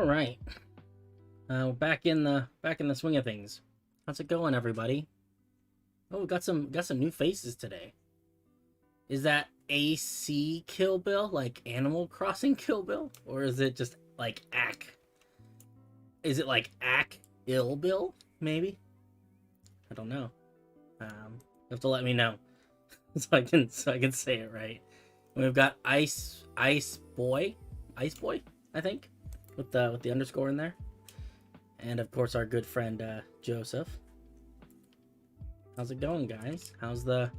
All right, we're back in the swing of things. How's it going, everybody? Oh, we got some new faces today. Is that AC Kill Bill, like Animal Crossing Kill Bill, or is it just like Ack? Is it like Ack Ill Bill? Maybe. I don't know. You have to let me know so I can say it right. And we've got Ice Boy, I think, with the underscore in there, and of course our good friend Joseph. How's it going, guys? How's the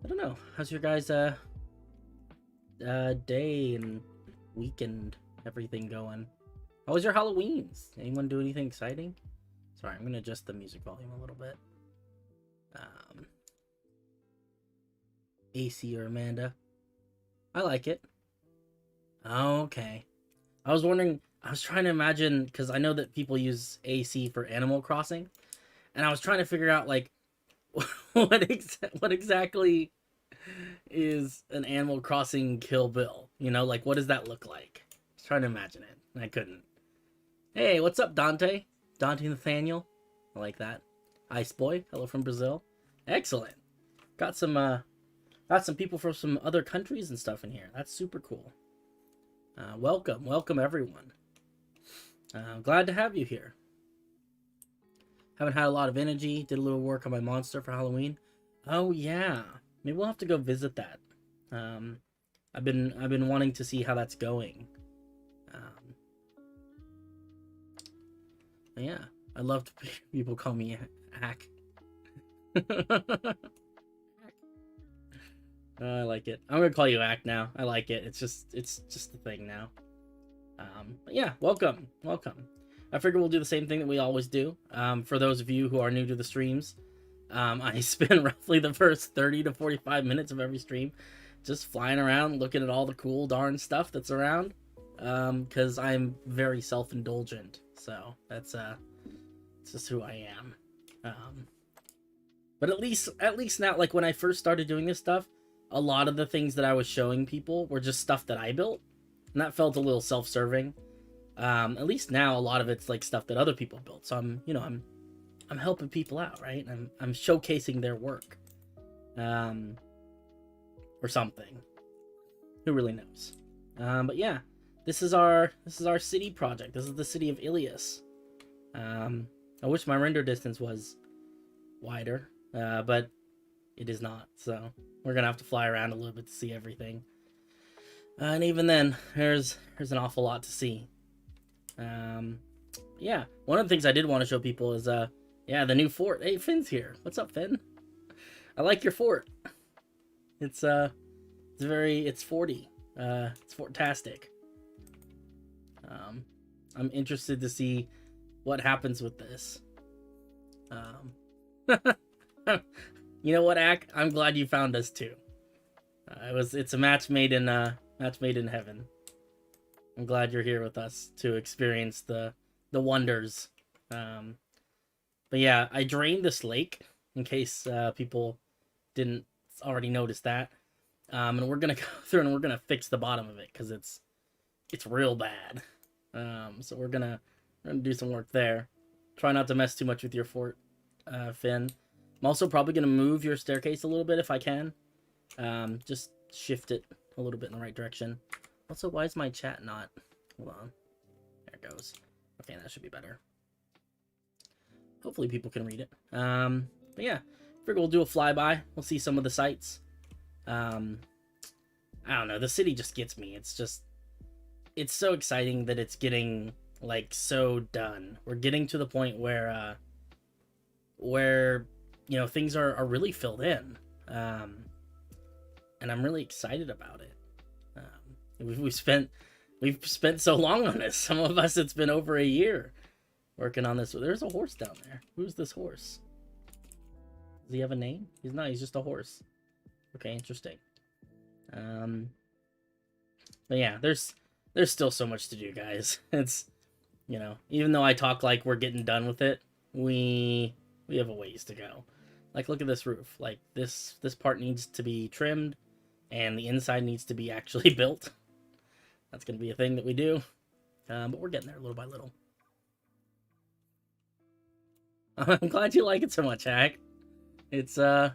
I don't know. How's your guys day and weekend, everything going? How was your Halloweens? Anyone do anything exciting? Sorry, I'm gonna adjust the music volume a little bit. AC or Amanda? I like it. Okay. I was wondering, I was trying to imagine, because I know that people use AC for Animal Crossing, and I was trying to figure out, like, what exactly is an Animal Crossing Kill Bill? You know, like, what does that look like? I was trying to imagine it, and I couldn't. Hey, what's up, Dante? Dante Nathaniel? I like that. Ice Boy, hello from Brazil. Excellent. Got some people from some other countries and stuff in here. That's super cool. Welcome everyone. Glad to have you here. Haven't had a lot of energy. Did a little work on my monster for Halloween. Oh yeah, maybe we'll have to go visit that. I've been wanting to see how that's going. Yeah, I love to people call me Hack. I like it. I'm gonna call you Act now. I like it. It's just the thing now. But yeah, welcome. I figure we'll do the same thing that we always do. For those of you who are new to the streams, I spend roughly the first 30 to 45 minutes of every stream just flying around, looking at all the cool darn stuff that's around. Because I'm very self-indulgent. So that's it's just who I am. But at least now, like when I first started doing this stuff, a lot of the things that I was showing people were just stuff that I built, and that felt a little self-serving. At least now, a lot of it's like stuff that other people built. So I'm helping people out, right? I'm showcasing their work, or something. Who really knows? But yeah, this is our city project. This is the city of Illias. I wish my render distance was wider, but it is not. So we're gonna have to fly around a little bit to see everything. And even then, there's an awful lot to see. Yeah, one of the things I did want to show people is yeah, the new fort. Hey, Finn's here. What's up, Finn? I like your fort. It's 40. It's fortastic. I'm interested to see what happens with this. You know what, Ack? I'm glad you found us too. It's a match made in heaven. I'm glad you're here with us to experience the wonders. But yeah, I drained this lake in case people didn't already notice that. And we're gonna go through and we're gonna fix the bottom of it because it's real bad. So we're gonna do some work there. Try not to mess too much with your fort, Finn. I'm also probably gonna move your staircase a little bit if I can. Just shift it a little bit in the right direction. Also, why is my chat not? Hold on. There it goes. Okay, that should be better. Hopefully people can read it. But yeah, figure we'll do a flyby. We'll see some of the sights. I don't know. The city just gets me. It's so exciting that it's getting like so done. We're getting to the point where you know, things are really filled in. And I'm really excited about it. We've spent so long on this. Some of us, it's been over a year working on this. There's a horse down there. Who's this horse? Does he have a name? He's not. He's just a horse. Okay, interesting. But yeah, there's still so much to do, guys. It's, you know, even though I talk like we're getting done with it, we have a ways to go. Like, look at this roof. Like, this part needs to be trimmed, and the inside needs to be actually built. That's going to be a thing that we do. But we're getting there little by little. I'm glad you like it so much, Hack. It's a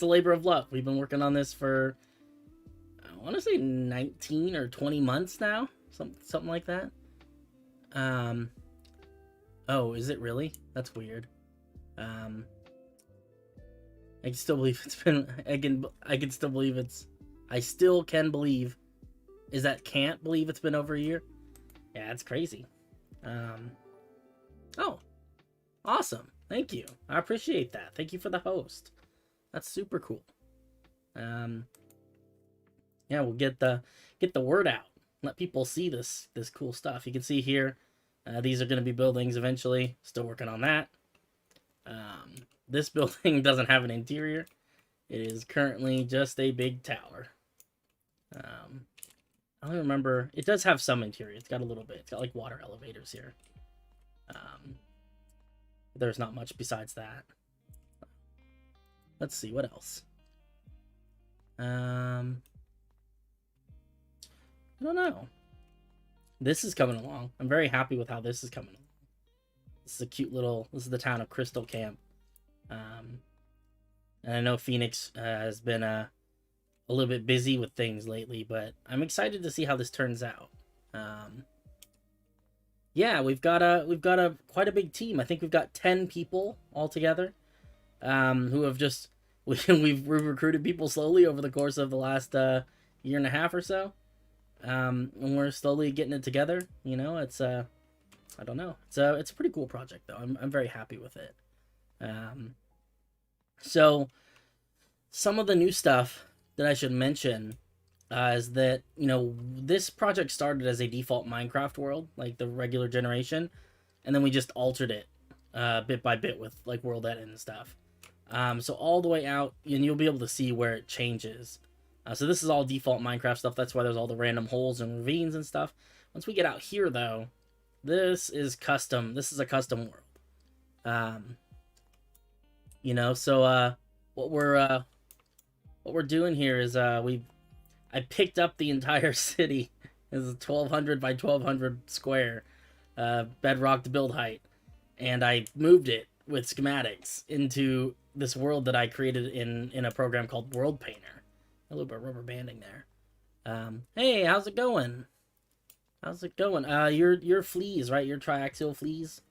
labor of love. We've been working on this for, I want to say 19 or 20 months now, something like that. Oh, is it really? That's weird. I can still believe it's been. I can still believe it's. I still can believe. Is that can't believe it's been over a year? Yeah, it's crazy. Oh, awesome. Thank you. I appreciate that. Thank you for the host. That's super cool. Yeah, we'll get the word out. Let people see this cool stuff. You can see here, these are going to be buildings eventually. Still working on that. This building doesn't have an interior. It is currently just a big tower. I don't remember. It does have some interior. It's got a little bit. It's got like water elevators here. There's not much besides that. Let's see, what else? I don't know. This is coming along. I'm very happy with how this is coming along. This is a cute little... This is the town of Crystal Camp. And I know Phoenix has been a little bit busy with things lately, but I'm excited to see how this turns out. Yeah, we've got quite a big team. I think we've got 10 people altogether, who have just we've recruited people slowly over the course of the last year and a half or so, and we're slowly getting it together. You know, it's I don't know, it's a pretty cool project though. I'm very happy with it. So some of the new stuff that I should mention. Is that, you know, this project started as a default Minecraft world, like the regular generation, and then we just altered it bit by bit with like world edit and stuff. So all the way out, and you'll be able to see where it changes. So this is all default Minecraft stuff. That's why there's all the random holes and ravines and stuff. Once we get out here, though, this is custom. This is a custom world. You know, so what we're doing here is I picked up the entire city. It's a 1200 by 1200 square bedrock to build height, and I moved it with schematics into this world that I created in a program called World Painter. A little bit of rubber banding there. Hey, how's it going? How's it going? Your fleas, right? Your triaxial fleas.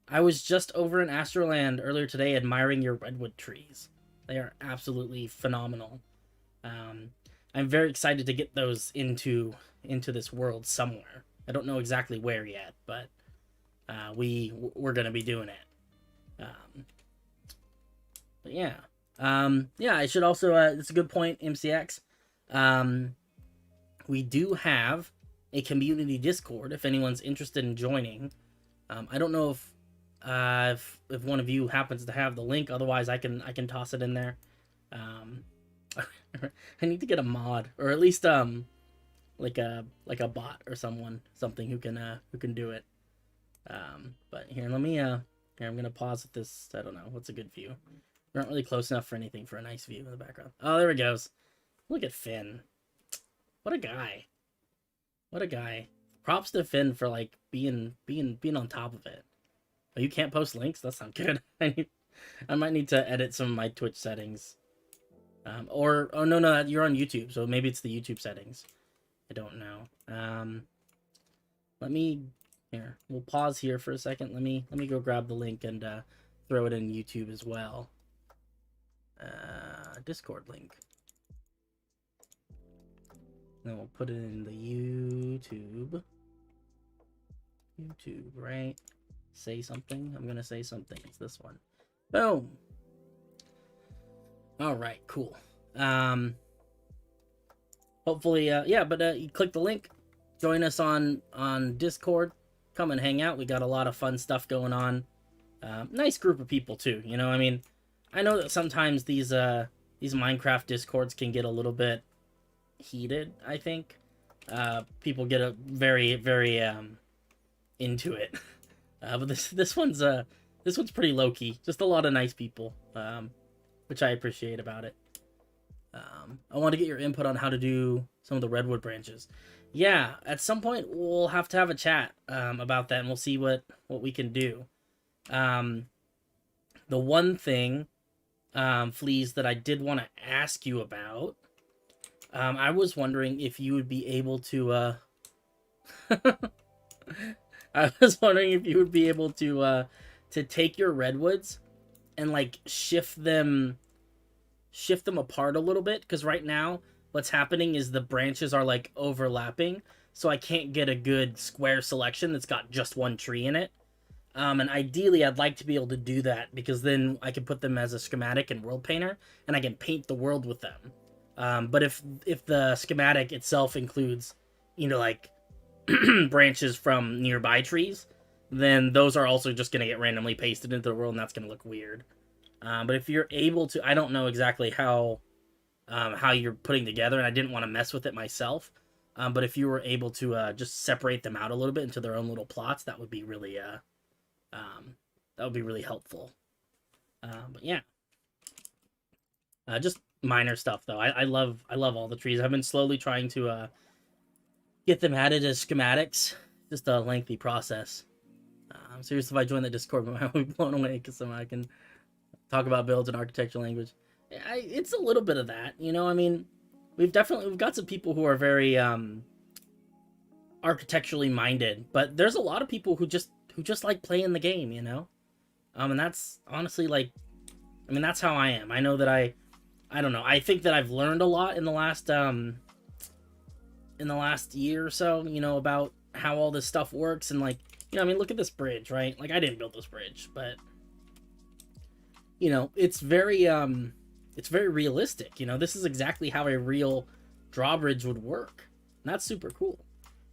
I was just over in Astroland earlier today admiring your redwood trees. They are absolutely phenomenal. I'm very excited to get those into this world somewhere. I don't know exactly where yet, but we're gonna be doing it. But yeah, yeah. I should also. It's a good point, MCX. We do have a community Discord if anyone's interested in joining. I don't know if one of you happens to have the link. Otherwise, I can toss it in there. I need to get a mod, or at least like a bot or something who can do it. But here, let me here, I'm gonna pause with this. I don't know what's a good view. We're not really close enough for anything for a nice view in the background. Oh, there it goes. Look at Finn. What a guy. What a guy. Props to Finn for like being on top of it. Oh, you can't post links? That's not good. I might need to edit some of my Twitch settings. Oh no, you're on YouTube, so maybe it's the YouTube settings. I don't know. We'll pause here for a second. Let me go grab the link and throw it in YouTube as well. Discord link. Then we'll put it in the YouTube. YouTube, right? Say something. I'm gonna say something. It's this one. Boom. All right, cool. Hopefully, yeah, but you click the link, join us on Discord, come and hang out. We got a lot of fun stuff going on. Nice group of people too. You know, I mean, I know that sometimes these Minecraft Discords can get a little bit heated. I think people get a very into it. But this one's pretty low key. Just a lot of nice people. Which I appreciate about it. I want to get your input on how to do some of the redwood branches. Yeah, at some point we'll have to have a chat about that, and we'll see what we can do. The one thing, Fleas, that I did want to ask you about, I was wondering if you would be able to. I was wondering if you would be able to take your redwoods and like shift them apart a little bit, because right now what's happening is the branches are like overlapping, so I can't get a good square selection that's got just one tree in it. And ideally I'd like to be able to do that, because then I can put them as a schematic in World Painter and I can paint the world with them. But if the schematic itself includes, like branches from nearby trees, then those are also just going to get randomly pasted into the world, and that's going to look weird. But if you're able to, I don't know exactly how you're putting together, and I didn't want to mess with it myself. But if you were able to just separate them out a little bit into their own little plots, that would be really helpful. But yeah, just minor stuff though. I love all the trees. I've been slowly trying to get them added as schematics. Just a lengthy process. I'm serious, if I join the Discord, I will be blown away because I can talk about builds in architectural language. It's a little bit of that, I mean, we've got some people who are very architecturally minded, but there's a lot of people who just like playing the game, and that's honestly that's how I am. I know that I don't know. I think that I've learned a lot in the last year or so, about how all this stuff works, and look at this bridge, right? Like, I didn't build this bridge, but it's very realistic. This is exactly how a real drawbridge would work. And that's super cool.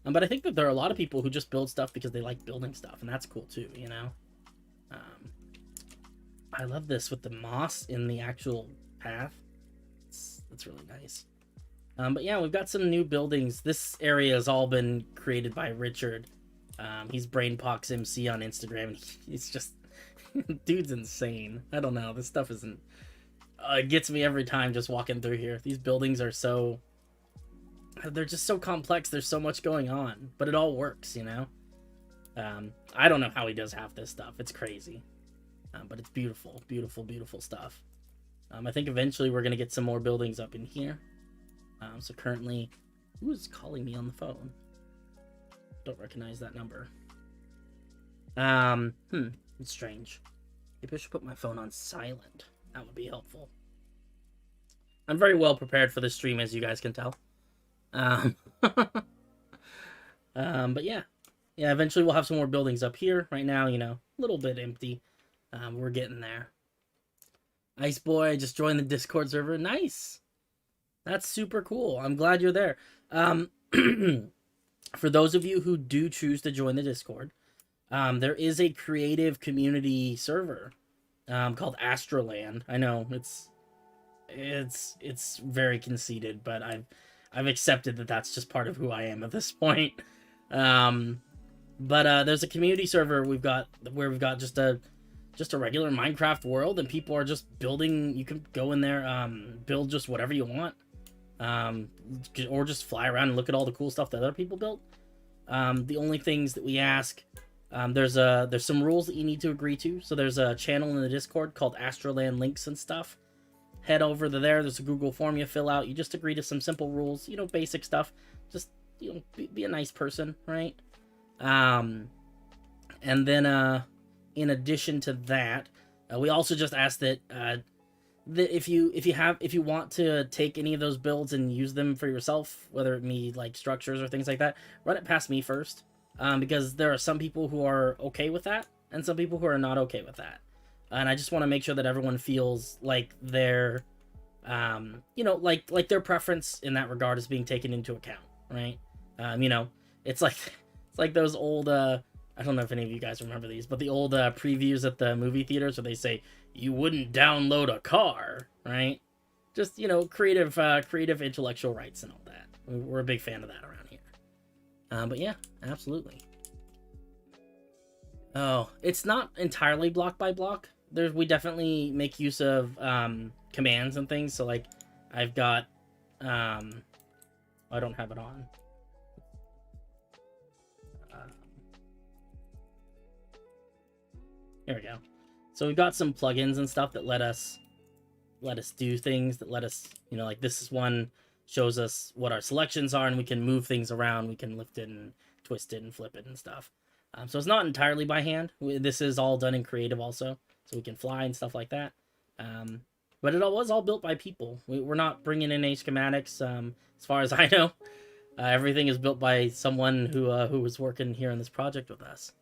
But I think that there are a lot of people who just build stuff because they like building stuff, and that's cool too, I love this with the moss in the actual path. That's really nice. But yeah, we've got some new buildings. This area has all been created by Richard. He's Brainpox MC on Instagram, and he's just dude's insane. I don't know. This stuff isn't. It gets me every time just walking through here. These buildings are so. They're just so complex. There's so much going on, but it all works, I don't know how he does half this stuff. It's crazy, but it's beautiful, beautiful, beautiful stuff. I think eventually we're gonna get some more buildings up in here. So currently, who is calling me on the phone? Don't recognize that number. It's strange. Maybe I should put my phone on silent. That would be helpful. I'm very well prepared for this stream, as you guys can tell. But yeah. Yeah, eventually we'll have some more buildings up here. Right now, a little bit empty. We're getting there. Ice Boy just joined the Discord server. Nice. That's super cool. I'm glad you're there. For those of you who do choose to join the Discord, there is a creative community server called Astroland. I know it's very conceited, but I've accepted that that's just part of who I am at this point. But there's a community server we've got just a regular Minecraft world, and people are just building. You can go in there, build just whatever you want, or just fly around and look at all the cool stuff that other people built. The only things that we ask, there's some rules that you need to agree to. So there's a channel in the Discord called Astroland Links and Stuff. Head over to there. There's a Google form you fill out. You just agree to some simple rules, basic stuff. Just be a nice person, right? And then in addition to that, we also just ask that if you want to take any of those builds and use them for yourself, whether it be like structures or things like that, run it past me first, because there are some people who are okay with that and some people who are not okay with that, and I just want to make sure that everyone feels like their like their preference in that regard is being taken into account, right? It's like those old I don't know if any of you guys remember these, but the old previews at the movie theaters where they say, you wouldn't download a car, right? Just, creative intellectual rights and all that. We're a big fan of that around here. But yeah, absolutely. Oh, it's not entirely block by block. We definitely make use of commands and things. So like, I've got, I don't have it on. Here we go. So we've got some plugins and stuff that let us do things, that let us, you know, like this is one shows us what our selections are, and we can move things around. We can lift it and twist it and flip it and stuff. So it's not entirely by hand. This is all done in creative also, so we can fly and stuff like that. But it was all built by people. We're not bringing in any schematics. As far as I know, everything is built by someone who was working here on this project with us.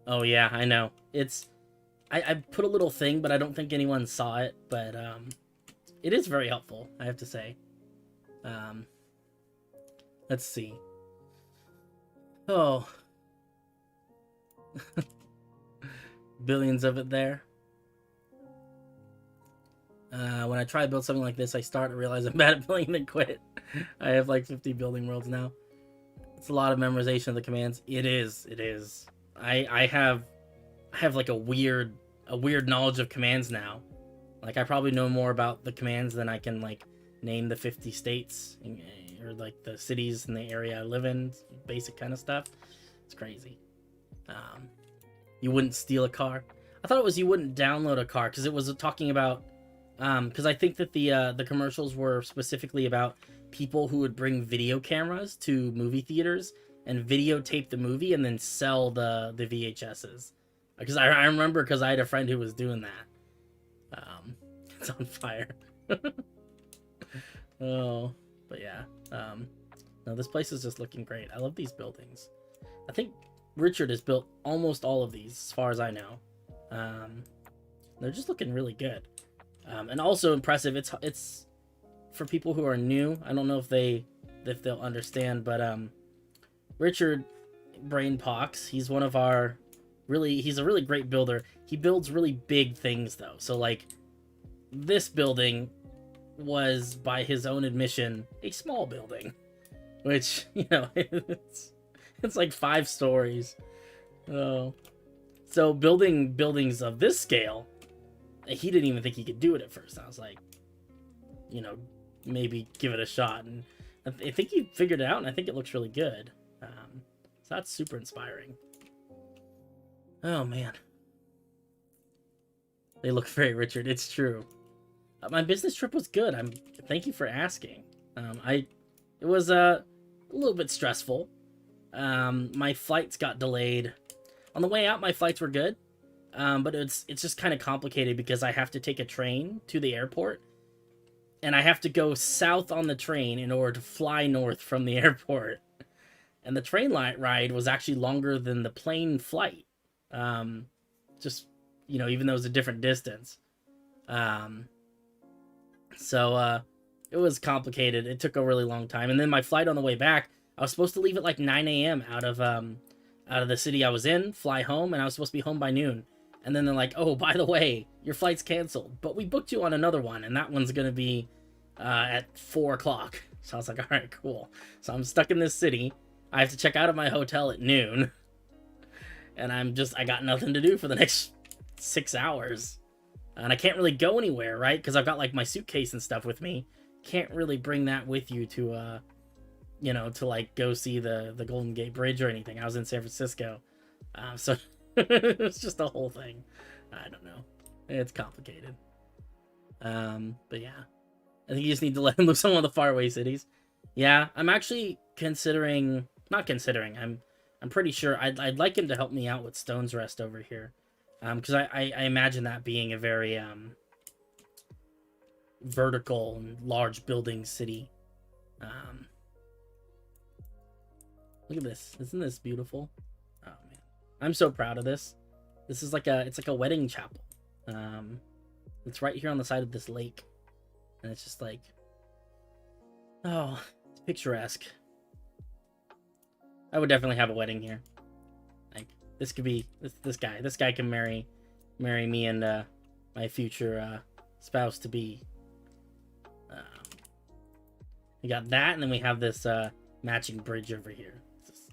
Oh yeah, I know. I put a little thing, but I don't think anyone saw it. But it is very helpful, I have to say. Let's see. Oh. Billions of it there. When I try to build something like this, I start to realize I'm bad at building and then quit. I have like 50 building worlds now. It's a lot of memorization of the commands. It is. I have like a weird knowledge of commands now. Like I probably know more about the commands than I can like name the 50 states or like the cities in the area I live in. Basic kind of stuff. It's crazy. You wouldn't steal a car. I thought it was you wouldn't download a car because it was talking about. Because I think that the commercials were specifically about people who would bring video cameras to movie theaters and videotape the movie and then sell the VHSs. Because I remember because I had a friend who was doing that. It's on fire. Oh, but yeah. No, this place is just looking great. I love these buildings. I think Richard has built almost all of these, as far as I know. They're just looking really good. And also impressive. It's for people who are new. I don't know if they'll understand, but Richard Brainpox, he's one of our he's a really great builder. He builds really big things though. So like this building was, by his own admission, a small building, which, you know, it's like 5 stories. Oh, so building buildings of this scale, he didn't even think he could do it at first. I was like, you know, maybe give it a shot. And I think he figured it out, and I think it looks really good. So that's super inspiring. Oh, man. They look very Richard. It's true. My business trip was good. Thank you for asking. It was a little bit stressful. My flights got delayed. On the way out, my flights were good. But it's just kind of complicated because I have to take a train to the airport, and I have to go south on the train in order to fly north from the airport. And the train ride was actually longer than the plane flight. Just, you know, even though it was a different distance. So it was complicated. It took a really long time. And then my flight on the way back, I was supposed to leave at like 9 a.m. out of the city I was in, fly home, and I was supposed to be home by noon. And then they're like, oh, by the way, your flight's canceled, but we booked you on another one, and that one's going to be at 4 o'clock. So I was like, all right, cool. So I'm stuck in this city. I have to check out of my hotel at noon. And I got nothing to do for the next 6 hours. And I can't really go anywhere, right? Because I've got, like, my suitcase and stuff with me. Can't really bring that with you to, you know, to, like, go see the Golden Gate Bridge or anything. I was in San Francisco. So it's just a whole thing. I don't know. It's complicated. But yeah. I think you just need to let him look some of the faraway cities. Yeah, I'm actually considering... Not considering. I'm pretty sure I'd like him to help me out with Stone's Rest over here. Because I imagine that being a very vertical and large building city. Look at this. Isn't this beautiful? Oh man, I'm so proud of this. This is it's like a wedding chapel. It's right here on the side of this lake, and it's just like, oh, it's picturesque. I would definitely have a wedding here. Like this could be this guy. This guy can marry me and my future spouse to be. We got that, and then we have this matching bridge over here. It's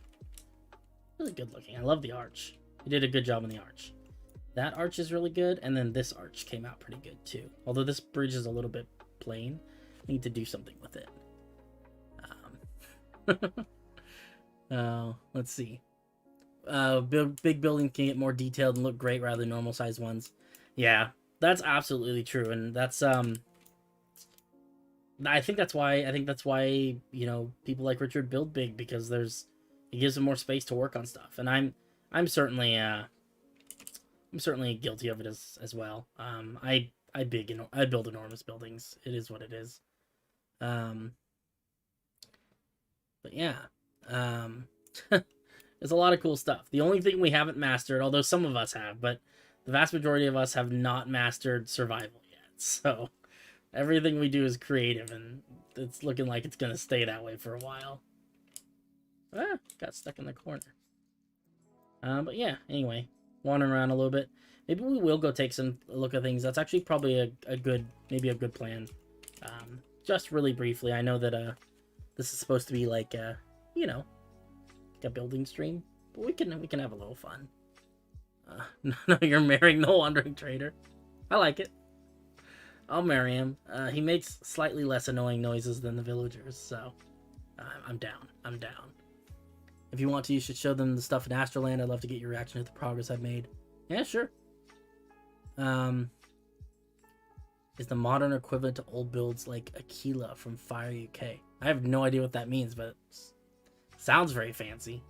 really good looking. I love the arch. You did a good job on the arch. That arch is really good, and then this arch came out pretty good too. Although this bridge is a little bit plain. I need to do something with it. Let's see. Big buildings can get more detailed and look great rather than normal sized ones. Yeah, that's absolutely true, and that's I think that's why you know, people like Richard build big, because it gives them more space to work on stuff, and I'm certainly guilty of it as well. I build enormous buildings. It is what it is. But yeah, there's a lot of cool stuff. The only thing we haven't mastered, although some of us have, but the vast majority of us have not mastered survival yet. So everything we do is creative, and it's looking like it's gonna stay that way for a while. Got stuck in the corner. But yeah, anyway, wandering around a little bit. Maybe we will go take a look at things. That's actually probably a good plan. Just really briefly, I know that this is supposed to be like you know, like a building stream, but we can have a little fun. No, you're marrying the wandering trader. I like it. I'll marry him. He makes slightly less annoying noises than the villagers, so I'm down. If you want to, you should show them the stuff in Astroland. I'd love to get your reaction to the progress I've made. Yeah, sure. Is the modern equivalent to old builds like Aquila from Fire UK? I have no idea what that means, but sounds very fancy.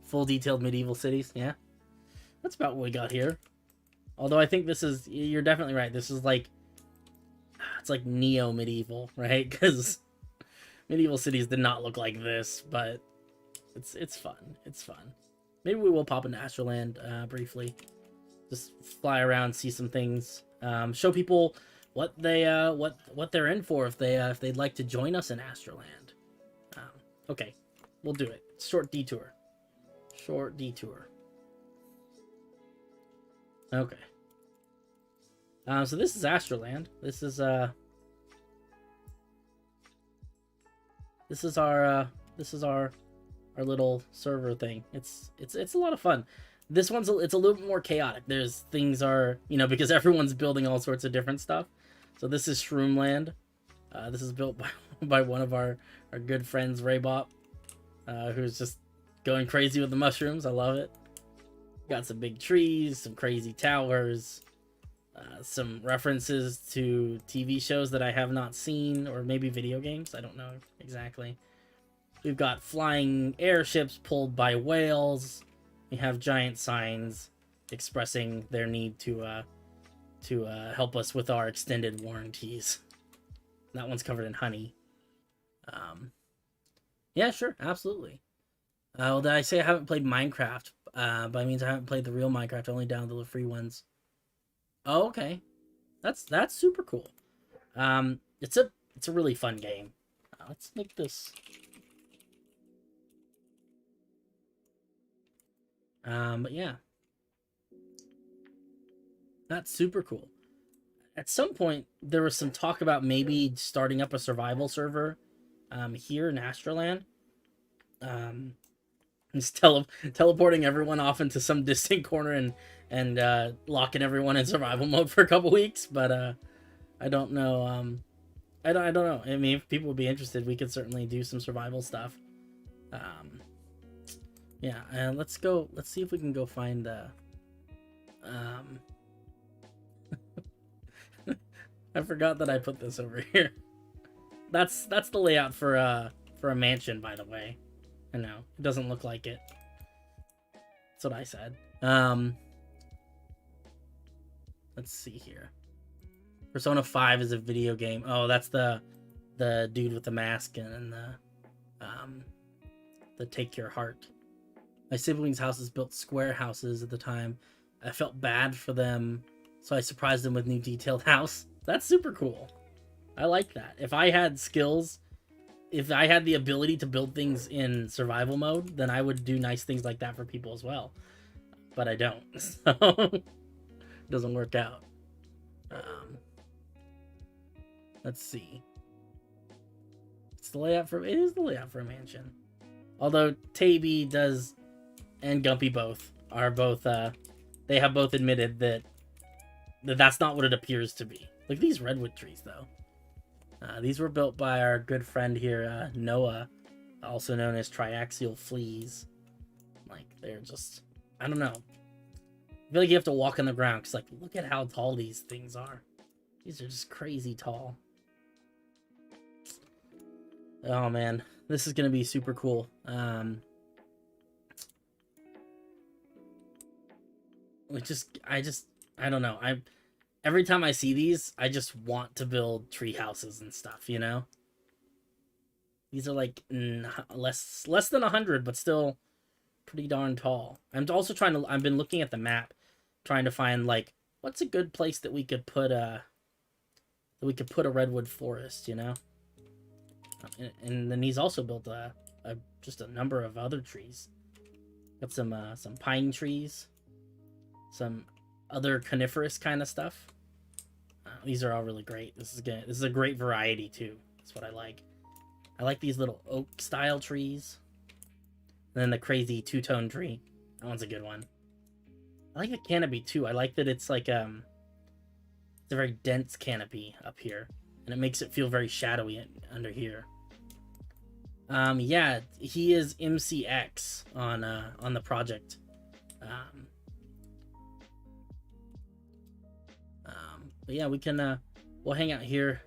Full detailed medieval cities, yeah. That's about what we got here. Although I think you're definitely right. This is like, it's like neo-medieval, right? Because medieval cities did not look like this, but it's fun. It's fun. Maybe we will pop into Astroland briefly. Just fly around, see some things, show people what they're in for if they'd like to join us in Astroland. Okay, we'll do it. Short detour. Okay. So this is Astroland. This is our little server thing. It's a lot of fun. This one's it's a little bit more chaotic. Things are, you know, because everyone's building all sorts of different stuff. So this is Shroomland. This is built by one of our good friends, Raybop, who's just going crazy with the mushrooms. I love it. Got some big trees, some crazy towers, some references to TV shows that I have not seen, or maybe video games. I don't know exactly. We've got flying airships pulled by whales. We have giant signs expressing their need to help us with our extended warranties. That one's covered in honey. Yeah, sure, absolutely. Well, did I say I haven't played Minecraft? By means I haven't played the real Minecraft, only downloaded the free ones. Oh, okay. That's super cool. It's a really fun game. Let's make this. But yeah. That's super cool. At some point, there was some talk about maybe starting up a survival server here in Astroland. Just teleporting everyone off into some distant corner and locking everyone in survival mode for a couple weeks. But I don't know. I don't know. I mean, if people would be interested, we could certainly do some survival stuff. Yeah, and let's see if we can go find the. I forgot that I put this over here. That's the layout for a mansion, by the way. I know it doesn't look like it. That's what I said. Let's see here. Persona 5 is a video game. Oh, that's the dude with the mask and the Take Your Heart. My siblings' houses built square houses at the time. I felt bad for them, so I surprised them with new detailed house. That's super cool. I like that. If I had skills, if I had the ability to build things in survival mode, then I would do nice things like that for people as well. But I don't, so it doesn't work out. Let's see. It is the layout for a mansion. Although Taby does, and Gumpy they have both admitted that that's not what it appears to be. Like these redwood trees, though. These were built by our good friend here, Noah, also known as Triaxial Fleas. Like, they're just, I don't know. I feel like you have to walk on the ground, because, like, look at how tall these things are. These are just crazy tall. Oh, man. This is going to be super cool. I don't know. Every time I see these, I just want to build tree houses and stuff, you know? These are like less than 100, but still pretty darn tall. I've been looking at the map, trying to find like what's a good place that we could put a redwood forest, you know? And then he's also built just a number of other trees. Got some pine trees, some other coniferous kind of stuff. These are all really great. This is a great variety too. That's what I like. I like these little oak style trees. And then the crazy two-tone tree. That one's a good one. I like the canopy too. I like that it's like it's a very dense canopy up here, and it makes it feel very shadowy under here. Yeah, he is MCX on the project. But yeah, we can we'll hang out here,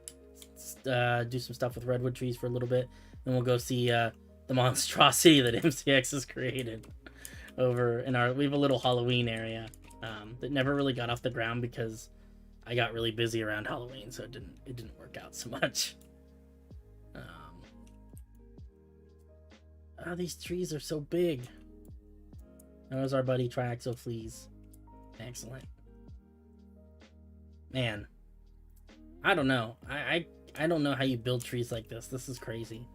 do some stuff with redwood trees for a little bit, then we'll go see the monstrosity that MCX has created over in we have a little Halloween area that never really got off the ground because I got really busy around Halloween, so it didn't work out so much. These trees are so big. That was our buddy Triaxial Fleas. Excellent. Man, I don't know. I don't know how you build trees like this. This is crazy.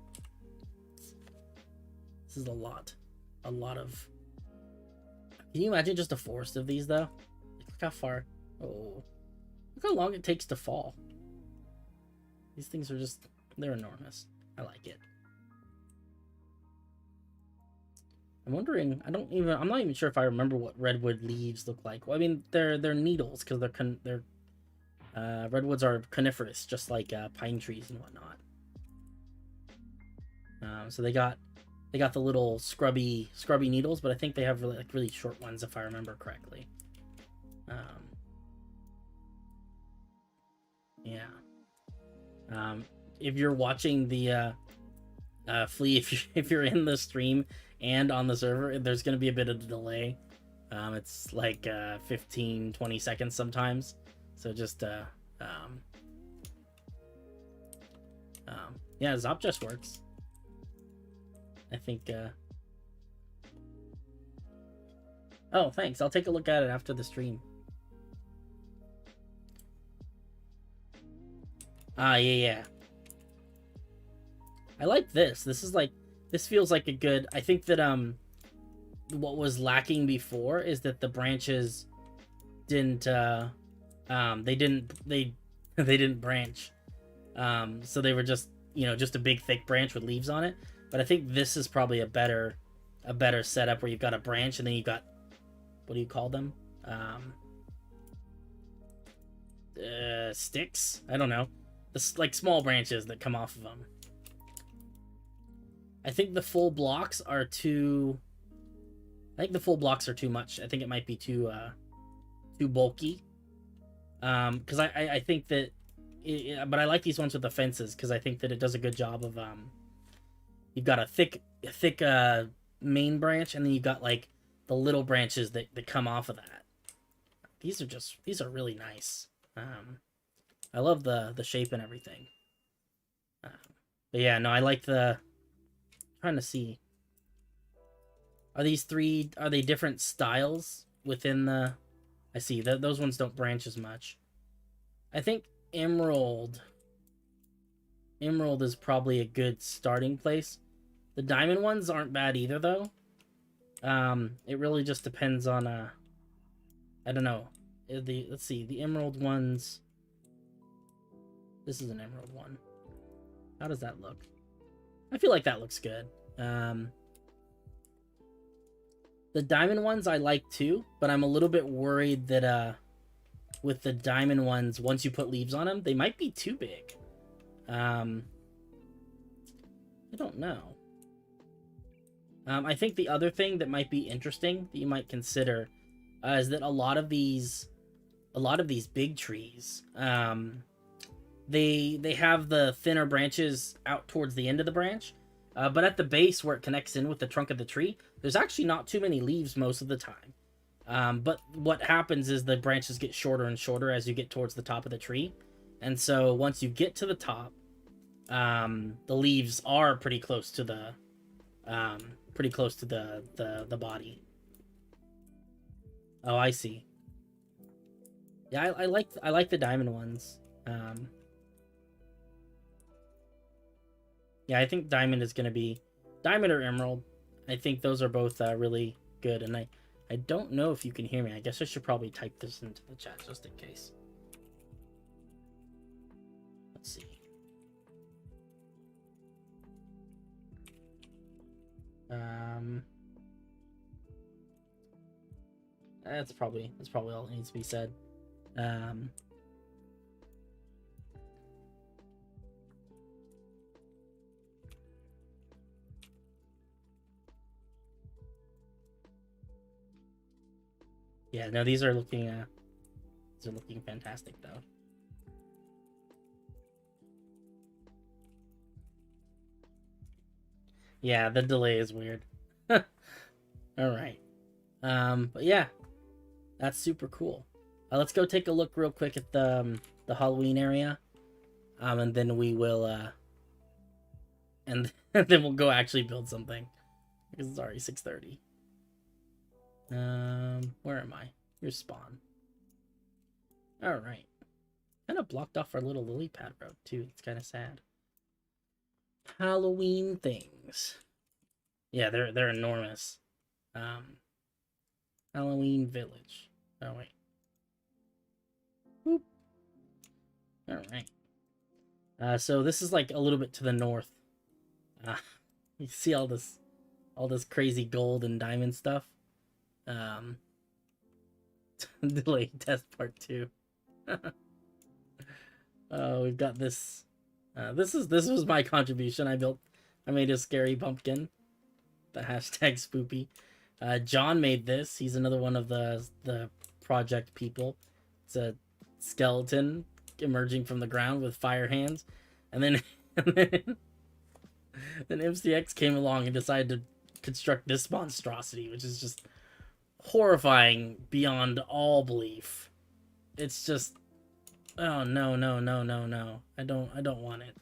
This is a lot of. Can you imagine just a forest of these though? Look how far. Oh, look how long it takes to fall. These things are they're enormous. I like it. I'm wondering. I'm not even sure if I remember what redwood leaves look like. Well, I mean, they're needles because they're redwoods are coniferous, just like pine trees and whatnot. So they got the little scrubby needles, but I think they have really short ones if I remember correctly. Yeah. If you're watching the Flea, if you're in the stream and on the server, there's going to be a bit of a delay. It's like 15-20 seconds sometimes, so just yeah, Zop just works. I think oh, thanks. I'll take a look at it after the stream. Yeah. I like this. This feels like a good. I think that what was lacking before is that the branches didn't they didn't branch. So they were just a big thick branch with leaves on it. But I think this is probably a better setup where you've got a branch and then you've got, what do you call them? Sticks? I don't know. Like small branches that come off of them. I think the full blocks are too much. I think it might be too bulky. Because I think that, but I like these ones with the fences because I think that it does a good job of you've got a thick main branch, and then you've got like the little branches that come off of that. These are really nice. I love the shape and everything. But yeah, no, I like trying to see. Are they different styles within the? I see that those ones don't branch as much. I think Emerald is probably a good starting place. The diamond ones aren't bad either, though. It really just depends on I don't know. Let's see, the emerald ones. This is an emerald one. How does that look? I feel like that looks good. The diamond ones I like too, but I'm a little bit worried that with the diamond ones, once you put leaves on them, they might be too big. I don't know. I think the other thing that might be interesting that you might consider is that a lot of these big trees, they have the thinner branches out towards the end of the branch, but at the base where it connects in with the trunk of the tree, there's actually not too many leaves most of the time. But what happens is the branches get shorter and shorter as you get towards the top of the tree, and so once you get to the top, the leaves are pretty close to the body. Oh, I see. Yeah, I like the diamond ones. Yeah, I think diamond is gonna be diamond or emerald. I think those are both really good, and I don't know if you can hear me. I guess I should probably type this into the chat just in case. Let's see. That's probably all that needs to be said. Yeah, no, these are looking fantastic though. Yeah, the delay is weird. All right. But yeah, that's super cool. Let's go take a look real quick at the Halloween area, and then we will and then we'll go actually build something because it's already 6:30. Where am I? Here's spawn. All right. Kind of blocked off our little lily pad road too. It's kind of sad. Halloween things. Yeah, they're enormous. Halloween village. Oh wait. Boop. All right. So this is like a little bit to the north. You see all this crazy gold and diamond stuff. Delay test part 2. We've got this. This was my contribution. I made a scary pumpkin. The hashtag spoopy. John made this. He's another one of the project people. It's a skeleton emerging from the ground with fire hands, and then then MCX came along and decided to construct this monstrosity, which is just horrifying beyond all belief. It's just, oh no. I don't want it.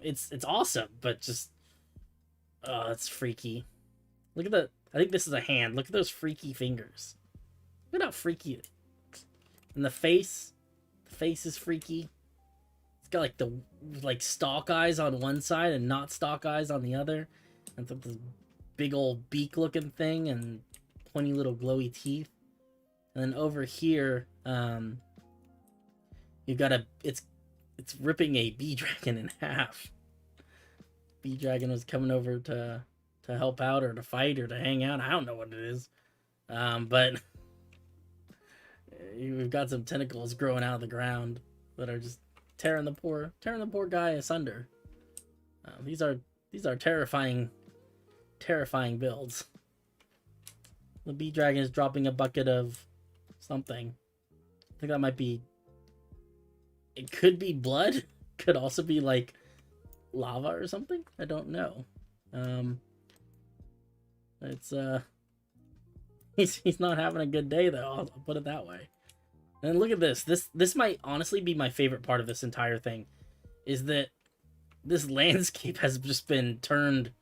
It's awesome, but just, oh, it's freaky. Look at I think this is a hand. Look at those freaky fingers. Look at how freaky it is. And the face is freaky. It's got like stalk eyes on one side and not stalk eyes on the other. And it's this big old beak looking thing and pointy little glowy teeth. And then over here, you've got it's ripping a bee dragon in half. Bee dragon was coming over to help out or to fight or to hang out. I don't know what it is. But we've got some tentacles growing out of the ground that are just tearing the poor guy asunder. These are terrifying builds. The bee dragon is dropping a bucket of something. I think that might be. It could be blood. Could also be like lava or something. I don't know. It's he's not having a good day though. I'll put it that way. And look at this. This might honestly be my favorite part of this entire thing, is that this landscape has just been turned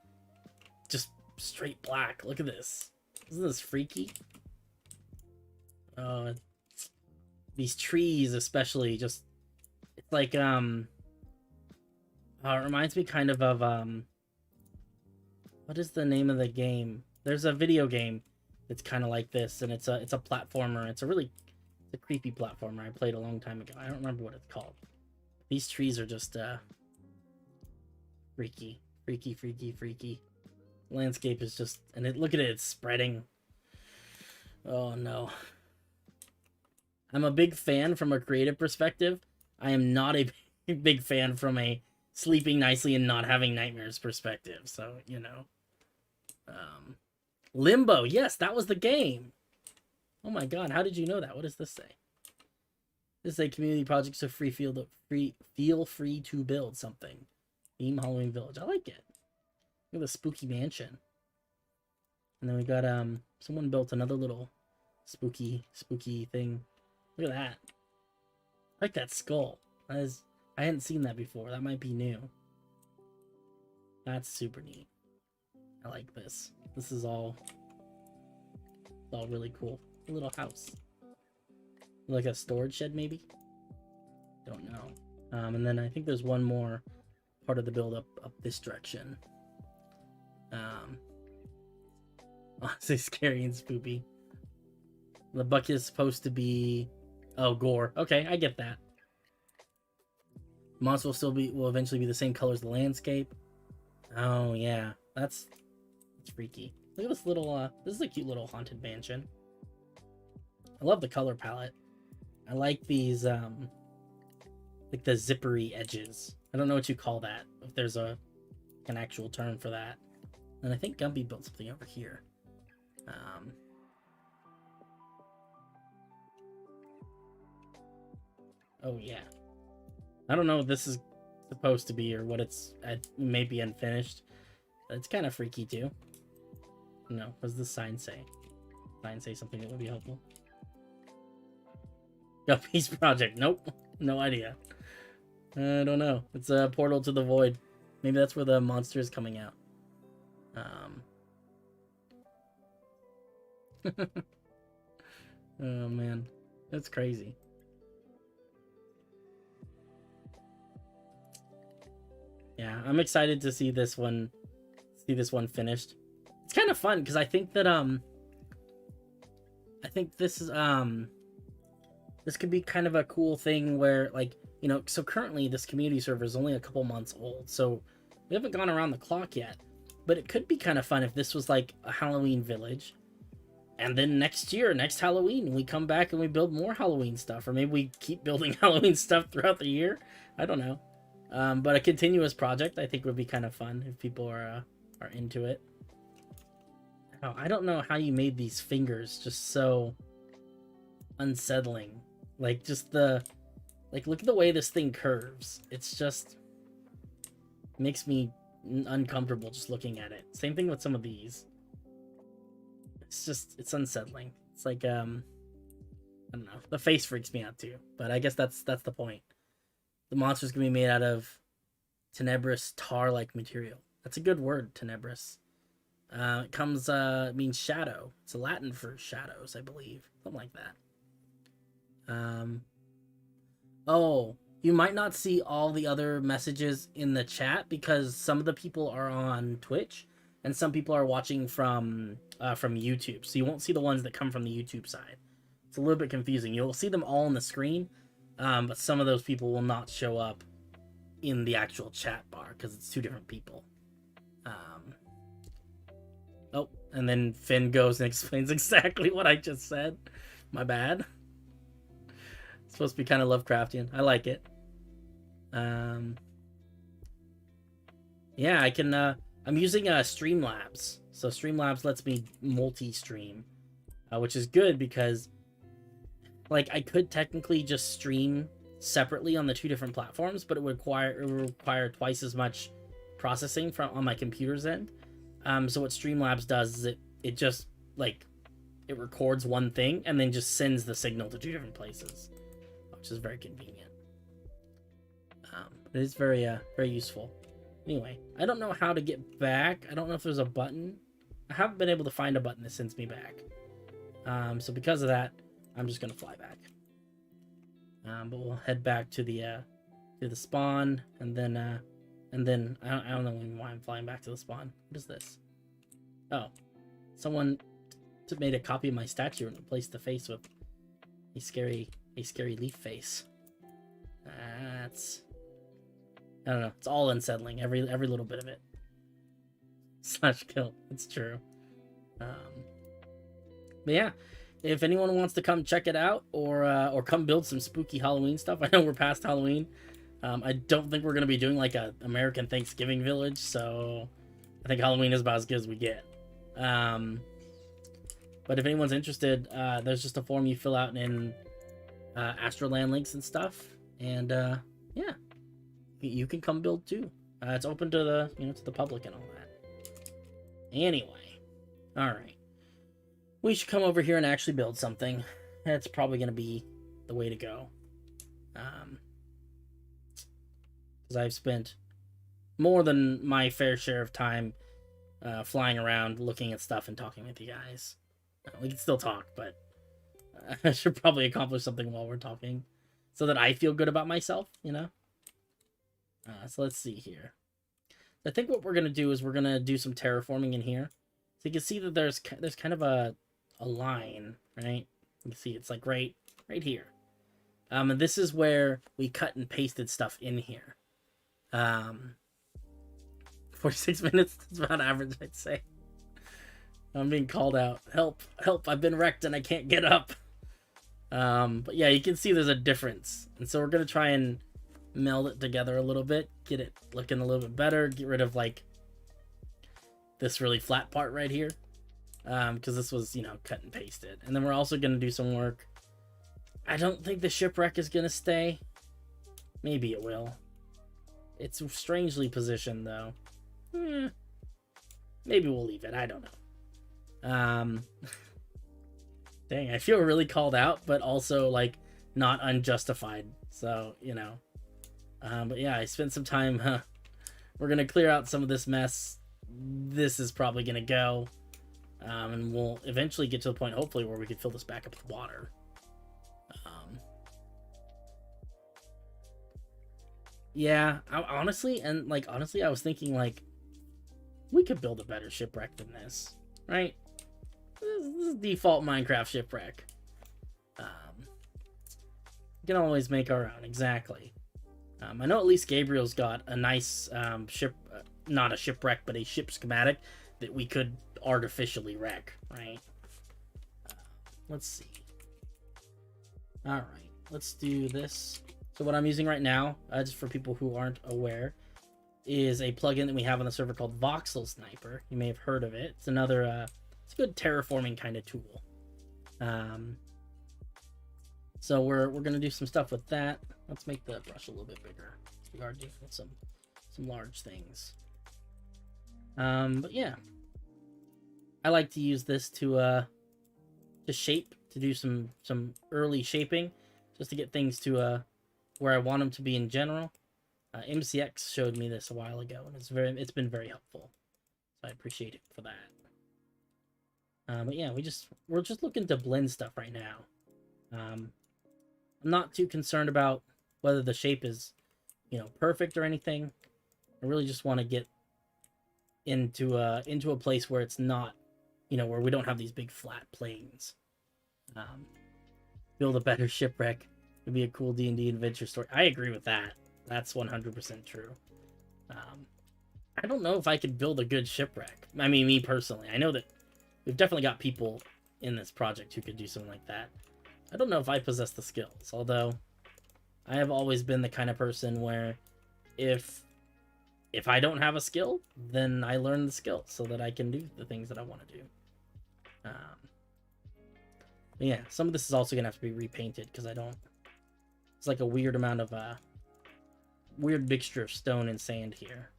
just straight black. Look at this. Isn't this freaky? These trees especially just, it's like it reminds me kind of what is the name of the game? There's a video game that's kind of like this, and it's a platformer. It's a creepy platformer I played a long time ago. I don't remember what it's called. These trees are just freaky. Landscape is just, and look at it, it's spreading. Oh no. I'm a big fan from a creative perspective. I am not a big fan from a sleeping nicely and not having nightmares perspective. So, you know. Limbo. Yes, that was the game. Oh my god, how did you know that? What does this say? This is a community project, so feel free to build something. Theme Halloween Village. I like it. Look at the spooky mansion. And then we got someone built another little spooky thing. Look at that. I like that skull. I hadn't seen that before. That might be new. That's super neat. I like this. This is all really cool. A little house. Like a storage shed, maybe? Don't know. And then I think there's one more part of the build up this direction. Honestly, scary and spoopy. The bucket is supposed to be... Oh, gore. Okay, I get that. Monster will eventually be the same color as the landscape. Oh, yeah. That's freaky. Look at this little, this is a cute little haunted mansion. I love the color palette. I like these, like the zippery edges. I don't know what you call that, if there's an actual term for that. And I think Gumpy built something over here. Oh yeah. I don't know what this is supposed to be or what it's maybe unfinished. But it's kind of freaky too. No, what does the sign say? Sign say something that would be helpful. Guppy's project. Nope. No idea. I don't know. It's a portal to the void. Maybe that's where the monster is coming out. Oh man, that's crazy. Yeah, I'm excited to see this one finished. It's kind of fun because I think that this is this could be kind of a cool thing where, like, you know, so currently this community server is only a couple months old, so we haven't gone around the clock yet. But it could be kind of fun if this was like a Halloween village, and then next year, next Halloween, we come back and we build more Halloween stuff, or maybe we keep building Halloween stuff throughout the year. I don't know. But a continuous project I think would be kind of fun if people are into it. Oh, I don't know how you made these fingers just so unsettling. Like, just look at the way this thing curves. It's just makes me uncomfortable just looking at it. Same thing with some of these. It's unsettling. It's like, I don't know. The face freaks me out too, but I guess that's the point. The monster's gonna be made out of tenebrous tar-like material. That's a good word, tenebrous. It comes, means shadow. It's Latin for shadows, I believe. Something like that. Oh, you might not see all the other messages in the chat because some of the people are on Twitch and some people are watching from YouTube. So you won't see the ones that come from the YouTube side. It's a little bit confusing. You'll see them all on the screen, but some of those people will not show up in the actual chat bar because it's two different people. Oh, and then Finn goes and explains exactly what I just said. My bad. It's supposed to be kind of Lovecraftian. I like it. Yeah, I can, I'm using Streamlabs. So Streamlabs lets me multi-stream, which is good because, like, I could technically just stream separately on the two different platforms, but it would require twice as much processing on my computer's end. So what Streamlabs does is it just, like, it records one thing and then just sends the signal to two different places, which is very convenient. It is very useful. Anyway, I don't know how to get back. I don't know if there's a button. I haven't been able to find a button that sends me back. So because of that, I'm just gonna fly back. But we'll head back to the spawn, and then I don't know why I'm flying back to the spawn. What is this? Oh, someone made a copy of my statue and replaced the face with a scary leaf face. That's, I don't know. It's all unsettling. Every little bit of it. Slash kill. It's true. But yeah, if anyone wants to come check it out or come build some spooky Halloween stuff, I know we're past Halloween. I don't think we're going to be doing like a American Thanksgiving village, so I think Halloween is about as good as we get. But if anyone's interested, there's just a form you fill out in Astroland links and stuff, and yeah, you can come build too. It's open to the to the public and all that. Anyway, all right, we should come over here and actually build something. That's probably going to be the way to go. Because I've spent more than my fair share of time flying around, looking at stuff and talking with you guys. We can still talk, but I should probably accomplish something while we're talking, so that I feel good about myself, So let's see here. I think what we're gonna do is we're gonna do some terraforming in here. So you can see that there's kind of a line, right? You can see it's like right here. And this is where we cut and pasted stuff in here. 46 minutes is about average, I'd say. I'm being called out. Help, help, I've been wrecked and I can't get up. But yeah, you can see there's a difference. And so we're going to try and meld it together a little bit. Get it looking a little bit better. Get rid of, like, this really flat part right here. Because this was, cut and pasted. And then we're also going to do some work. I don't think the shipwreck is going to stay. Maybe it will. It's strangely positioned, though. Maybe we'll leave it. I don't know. Dang, I feel really called out, but also like not unjustified. So, but yeah, I spent some time. We're gonna clear out some of this mess. This is probably gonna go, and we'll eventually get to the point, hopefully, where we can fill this back up with water. Yeah, honestly, I was thinking like we could build a better shipwreck than this, right? This is default Minecraft shipwreck. We can always make our own, exactly. I know at least Gabriel's got a nice ship, not a shipwreck, but a ship schematic that we could artificially wreck, right? Let's see. All right, let's do this. So what I'm using right now, just for people who aren't aware, is a plugin that we have on the server called Voxel Sniper. You may have heard of it. It's another, it's a good terraforming kind of tool. So we're gonna do some stuff with that. Let's make the brush a little bit bigger. We are doing some large things. But yeah, I like to use this to shape, to do some early shaping, just to get things to where I want them to be in general. MCX showed me this a while ago, and it's been very helpful. So I appreciate it for that. But yeah, we're just looking to blend stuff right now. I'm not too concerned about whether the shape is, perfect or anything. I really just want to get into a place where it's not, where we don't have these big flat plains. Build a better shipwreck. It'd be a cool D&D adventure story. I agree with that. That's 100% true. I don't know if I could build a good shipwreck. I mean, me personally. I know that we've definitely got people in this project who could do something like that. I don't know if I possess the skills, although I have always been the kind of person where if I don't have a skill, then I learn the skill so that I can do the things that I want to do. But yeah, some of this is also going to have to be repainted because it's like a weird amount of weird mixture of stone and sand here.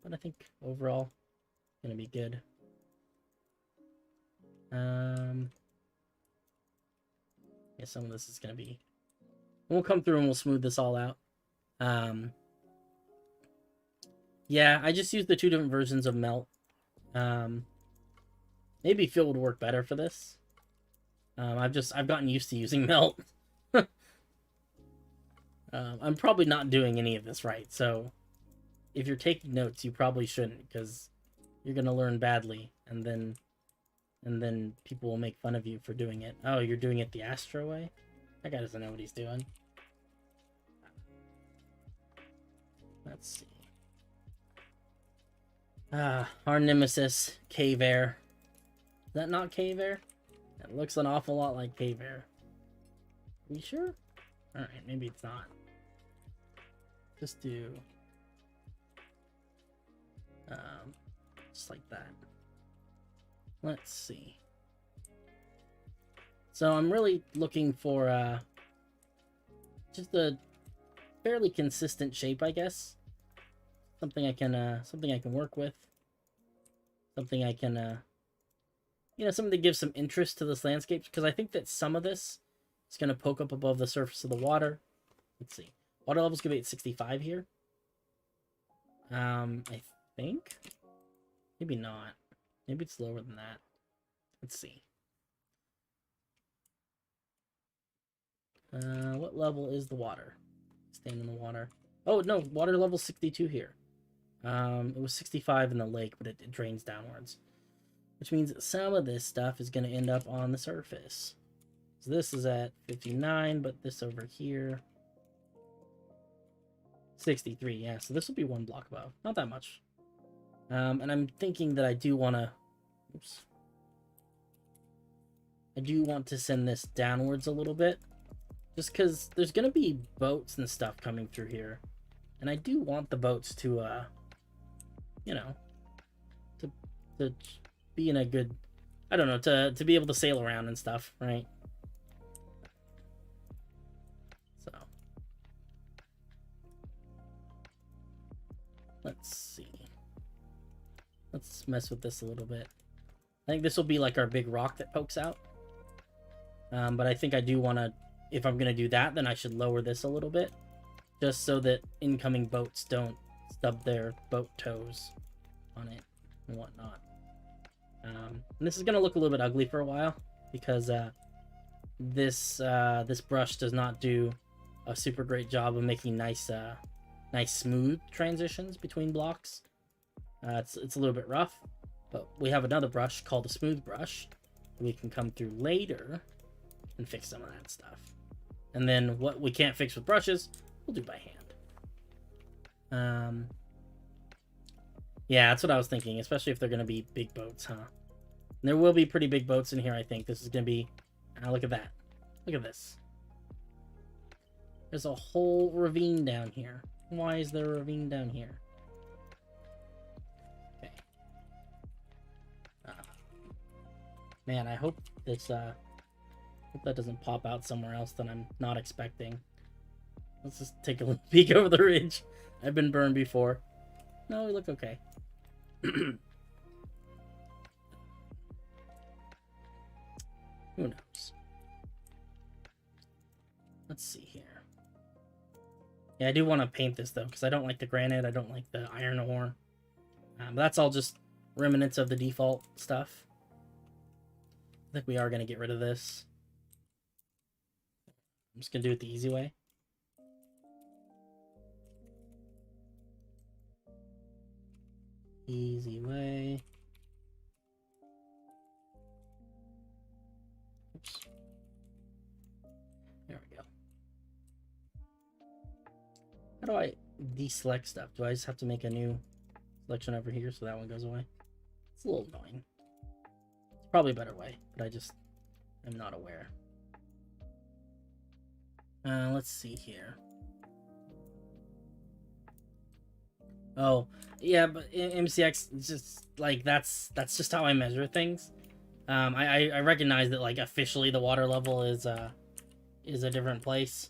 But I think overall gonna be good. Yeah, some of this is gonna be. We'll come through and we'll smooth this all out. Yeah, I just used the 2 different versions of Melt. Maybe Fill would work better for this. I've gotten used to using Melt. I'm probably not doing any of this right, so if you're taking notes, you probably shouldn't, because you're gonna learn badly, and then people will make fun of you for doing it. Oh, you're doing it the Astro way? That guy doesn't know what he's doing. Let's see. Our nemesis, Cave Air. Is that not Cave Air? It looks an awful lot like Cave Air. Are you sure? All right, maybe it's not. Just do just like that. Let's see. So I'm really looking for just a fairly consistent shape, I guess. Something I can work with. Something I can something that gives some interest to this landscape, because I think that some of this is going to poke up above the surface of the water. Let's see. Water level's going to be at 65 here. I think. Maybe not. Maybe it's lower than that. Let's see. What level is the water? Stand in the water. Oh, no. Water level 62 here. It was 65 in the lake, but it drains downwards. Which means that some of this stuff is going to end up on the surface. So this is at 59, but this over here... 63, yeah. So this will be one block above. Not that much. And I'm thinking that I do want to... Oops. I do want to send this downwards a little bit. Just because there's going to be boats and stuff coming through here. And I do want the boats to, to be in a good... I don't know, to be able to sail around and stuff, right? So. Let's see. Let's mess with this a little bit. I think this will be like our big rock that pokes out. But I think I do want to, if I'm going to do that, then I should lower this a little bit. Just so that incoming boats don't stub their boat toes on it and whatnot. And this is going to look a little bit ugly for a while. Because this brush does not do a super great job of making nice smooth transitions between blocks. It's a little bit rough, but we have another brush called the smooth brush. We can come through later and fix some of that stuff. And then what we can't fix with brushes, we'll do by hand. Yeah, that's what I was thinking, especially if they're going to be big boats, huh? And there will be pretty big boats in here, I think. This is going to be... look at that. Look at this. There's a whole ravine down here. Why is there a ravine down here? Okay. Man, I hope this, hope that doesn't pop out somewhere else that I'm not expecting. Let's just take a peek over the ridge. I've been burned before. No, we look okay. Who knows? Let's see here. Yeah, I do want to paint this, though, because I don't like the granite. I don't like the iron ore. But that's all just remnants of the default stuff. I think we are going to get rid of this. I'm just going to do it the easy way. Easy way. Oops. There we go. How do I deselect stuff? Do I just have to make a new selection over here so that one goes away? It's a little annoying. It's probably a better way, but I just am not aware. Let's see here. Oh, yeah, but MCX, just like that's just how I measure things. I recognize that like officially the water level is a different place.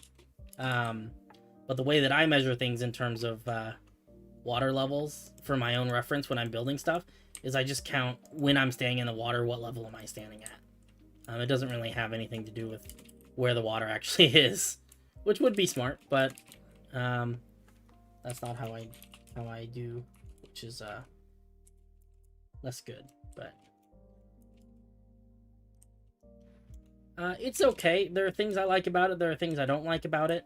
But the way that I measure things in terms of water levels for my own reference when I'm building stuff is I just count when I'm staying in the water, what level am I standing at. It doesn't really have anything to do with where the water actually is, which would be smart, but that's not how I do, which is less good, but it's okay. There are things I like about it, there are things I don't like about it.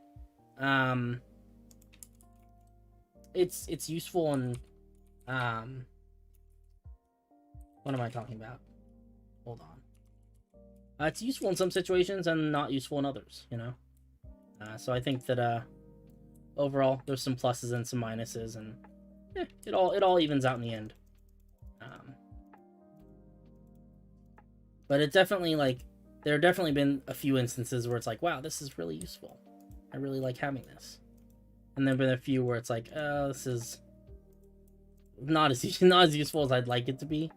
It's useful in what am I talking about? Hold on. It's useful in some situations and not useful in others, you know? So I think that overall there's some pluses and some minuses, and it all evens out in the end. But it definitely, like, there have definitely been a few instances where it's like, wow, this is really useful. I really like having this. And there've been a few where it's like, oh, this is not as useful as I'd like it to be.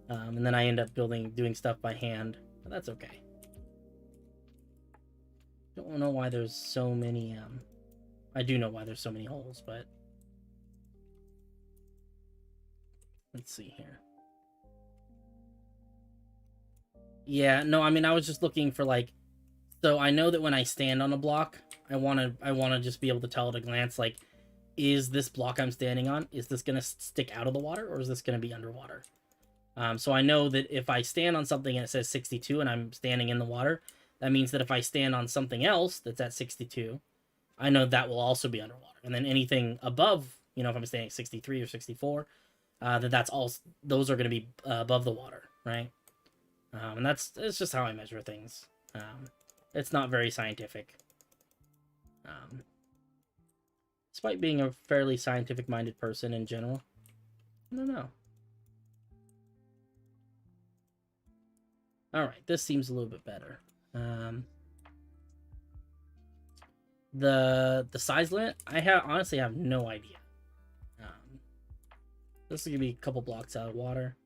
And then I end up doing stuff by hand, but that's okay. Don't know why there's so many, I do know why there's so many holes, but let's see here. Yeah, no, I mean, I was just looking for, like, so I know that when I stand on a block, I want to just be able to tell at a glance, like, is this block I'm standing on, is this going to stick out of the water, or is this going to be underwater? So I know that if I stand on something and it says 62 and I'm standing in the water, that means that if I stand on something else that's at 62, I know that will also be underwater. And then anything above, you know, if I'm standing at 63 or 64, that's all, those are going to be above the water, right? And it's just how I measure things. It's not very scientific. Despite being a fairly scientific-minded person in general. I don't know. Alright, this seems a little bit better. The size limit, honestly have no idea. This is going to be a couple blocks out of water.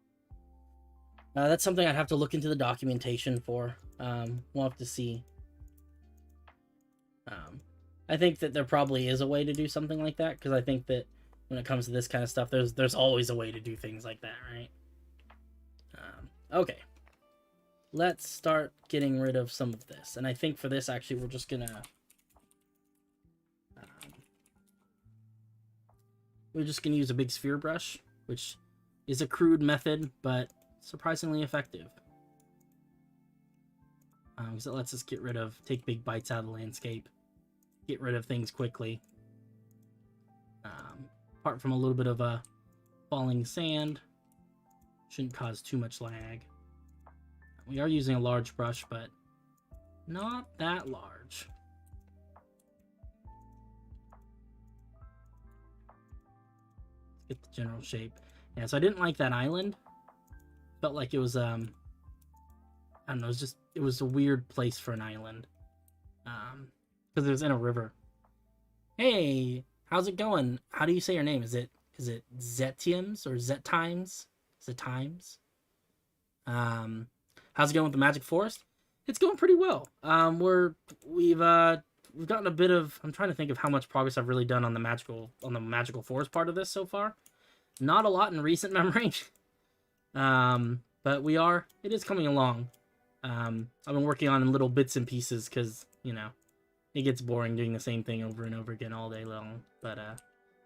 That's something I'd have to look into the documentation for. We'll have to see. I think that there probably is a way to do something like that, because I think that when it comes to this kind of stuff, there's always a way to do things like that, right? Okay. Let's start getting rid of some of this. And I think for this, actually, we're just gonna... we're just gonna use a big sphere brush, which is a crude method, but surprisingly effective. Because it lets us take big bites out of the landscape, get rid of things quickly. Apart from a little bit of falling sand, shouldn't cause too much lag. We are using a large brush, but not that large. Let's get the general shape. Yeah, so I didn't like that island. Felt like it was, I don't know, it was a weird place for an island. Because it was in a river. Hey, how's it going? How do you say your name? Is it Zetiums or Zetimes? Zetimes? How's it going with the Magic Forest? It's going pretty well. We've gotten a bit of... I'm trying to think of how much progress I've really done on the magical forest part of this so far. Not a lot in recent memory. But it is coming along. I've been working on little bits and pieces because, you know, it gets boring doing the same thing over and over again all day long. But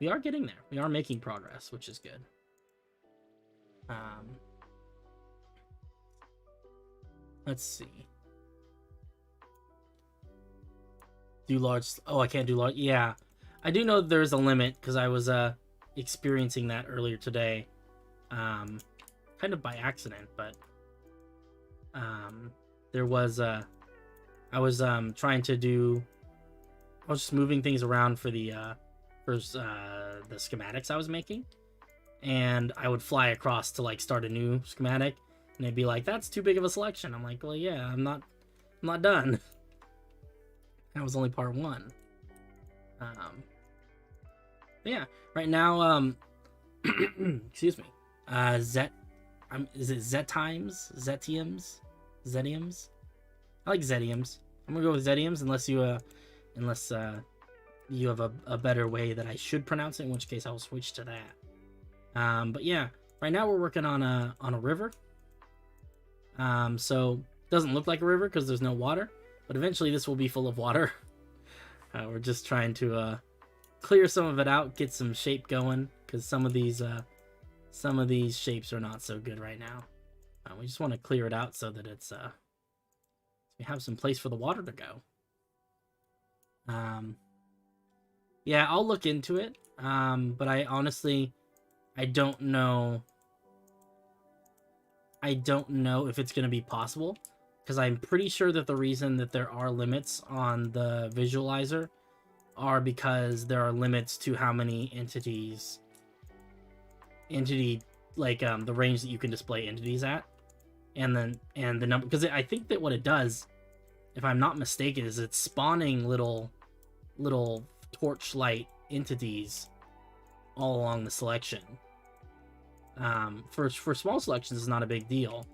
we are getting there. We are making progress, which is good. Let's see. Do large... Oh, I can't do large... Yeah. I do know there's a limit, because I was experiencing that earlier today. Kind of by accident, but... there was... I was trying to do... I was just moving things around for the schematics I was making. And I would fly across to, like, start a new schematic. And they'd be like, that's too big of a selection. I'm like, well, yeah, I'm not done. That was only part one. Yeah, right now, excuse me. Is it Zetimes? Zetiums? Zetiums? I like Zetiums. I'm gonna go with Zetiums unless you have a better way that I should pronounce it, in which case I'll switch to that. But yeah, right now we're working on a river. So it doesn't look like a river because there's no water, but eventually this will be full of water. We're just trying to clear some of it out, get some shape going, because some of these shapes are not so good right now. We just want to clear it out so that it's we have some place for the water to go. Yeah, I'll look into it, but I honestly don't know if it's going to be possible, because I'm pretty sure that the reason that there are limits on the visualizer are because there are limits to how many like the range that you can display entities at, and the number, because I think that what it does, if I'm not mistaken, is it's spawning little little torchlight entities all along the selection. For small selections, it's not a big deal,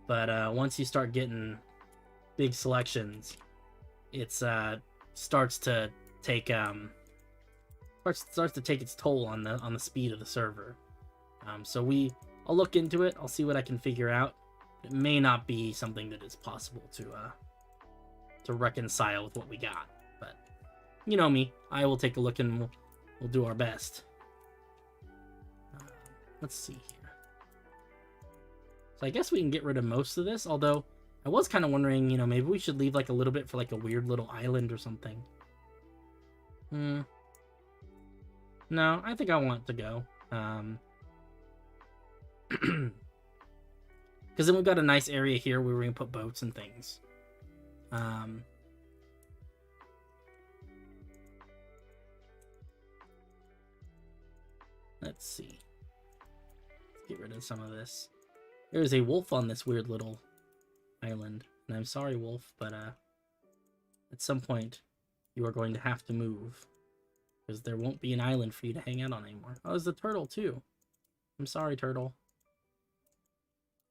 but once you start getting big selections, it's starts to take its toll on the speed of the server. So I'll look into it. I'll see what I can figure out. It may not be something that is possible to reconcile with what we got, but you know me, I will take a look and we'll do our best. Let's see here. So I guess we can get rid of most of this, although I was kind of wondering, you know, maybe we should leave like a little bit for like a weird little island or something. No, I think I want it to go. Because then we've got a nice area here where we're going to put boats and things. Let's see. Let's get rid of some of this. There's a wolf on this weird little island. And I'm sorry, wolf, but at some point you are going to have to move. Because there won't be an island for you to hang out on anymore. Oh, there's the turtle, too. I'm sorry, turtle.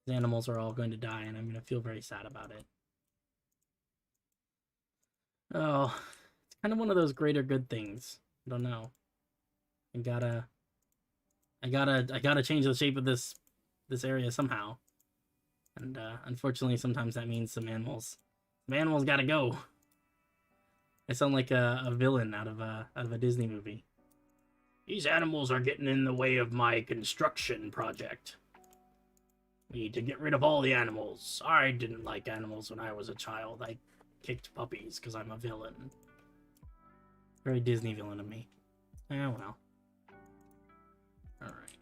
The animals are all going to die, and I'm going to feel very sad about it. Oh, it's kind of one of those greater good things. I don't know. I gotta change the shape of this area somehow. And unfortunately, sometimes that means some animals gotta go. I sound like a villain out of a Disney movie. These animals are getting in the way of my construction project. We need to get rid of all the animals. I didn't like animals when I was a child. I kicked puppies because I'm a villain. Very Disney villain of me. Oh well. Alright.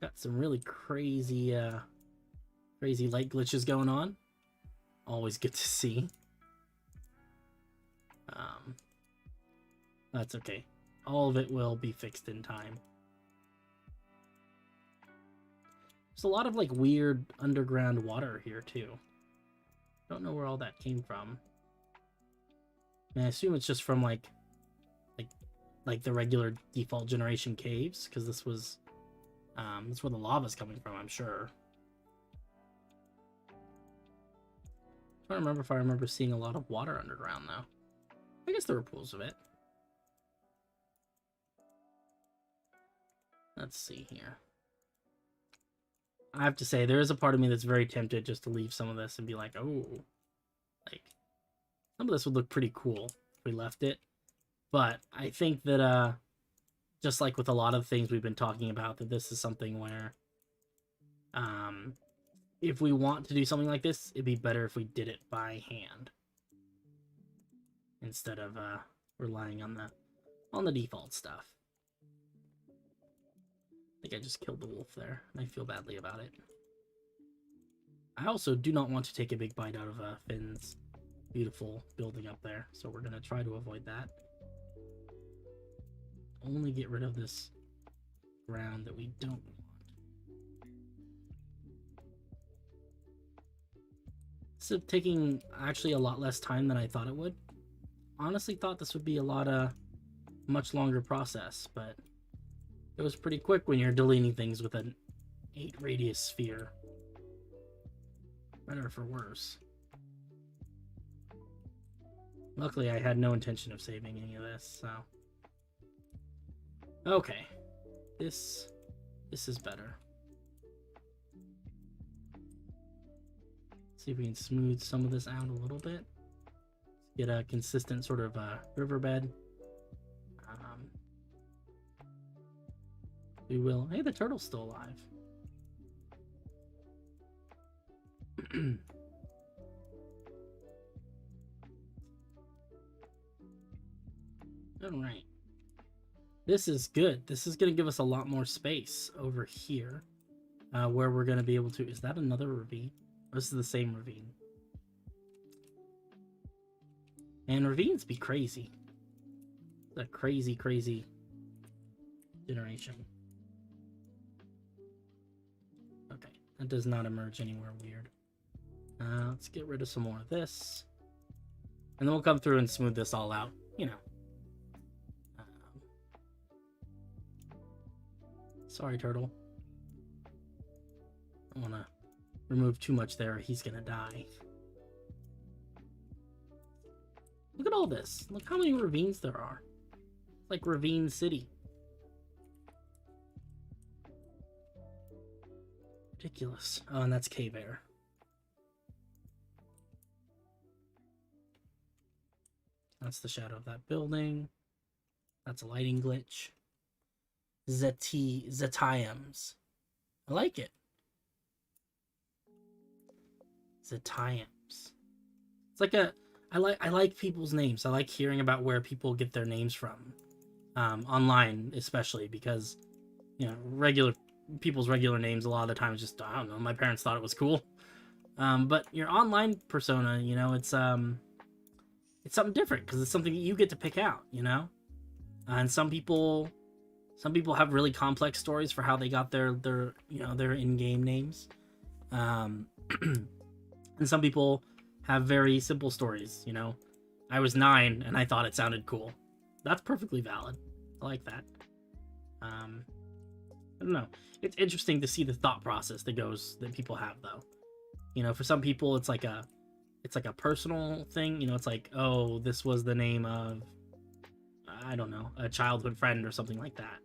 Got some really crazy light glitches going on. Always good to see. That's okay. All of it will be fixed in time. There's a lot of like weird underground water here too. Don't know where all that came from. I assume it's just from like the regular default generation caves, because this was that's where the lava's coming from, I'm sure. I'm trying to remember if I remember seeing a lot of water underground though. I guess there were pools of it. Let's see here. I have to say, there is a part of me that's very tempted just to leave some of this and be like, oh, like, some of this would look pretty cool if we left it. But I think that, just like with a lot of things we've been talking about, that this is something where, if we want to do something like this, it'd be better if we did it by hand. Instead of, relying on the default stuff. I think I just killed the wolf there, and I feel badly about it. I also do not want to take a big bite out of Finn's beautiful building up there, so we're going to try to avoid that. Only get rid of this ground that we don't want. This is taking actually a lot less time than I thought it would. Honestly thought this would be a much longer process, but it was pretty quick when you're deleting things with an 8 radius sphere. Better for worse. Luckily, I had no intention of saving any of this, so. Okay. This is better. See if we can smooth some of this out a little bit. Get a consistent sort of riverbed. We will. Hey, the turtle's still alive. All right. This is good. This is going to give us a lot more space over here, where we're going to be able to. Is that another ravine? This is the same ravine. And ravines be crazy. It's a crazy, crazy generation. Okay, that does not emerge anywhere weird. Let's get rid of some more of this. And then we'll come through and smooth this all out you know. Sorry, turtle. I don't want to remove too much there, or he's gonna die. Look at all this. Look how many ravines there are. It's like Ravine City. Ridiculous. Oh, and that's Cave Air. That's the shadow of that building. That's a lighting glitch. Zetiums. I like it. Zetiums. It's like a... I like people's names. I like hearing about where people get their names from. Online, especially, because, you know, people's regular names a lot of the times just, I don't know, my parents thought it was cool. But your online persona, you know, it's something different because it's something that you get to pick out, you know? And some people have really complex stories for how they got their you know, their in-game names. And some people have very simple stories, you know? I was 9 and I thought it sounded cool. That's perfectly valid. I like that. I don't know. It's interesting to see the thought process that people have, though. You know, for some people it's like a personal thing, you know, it's like, oh, this was the name of, I don't know, a childhood friend or something like that.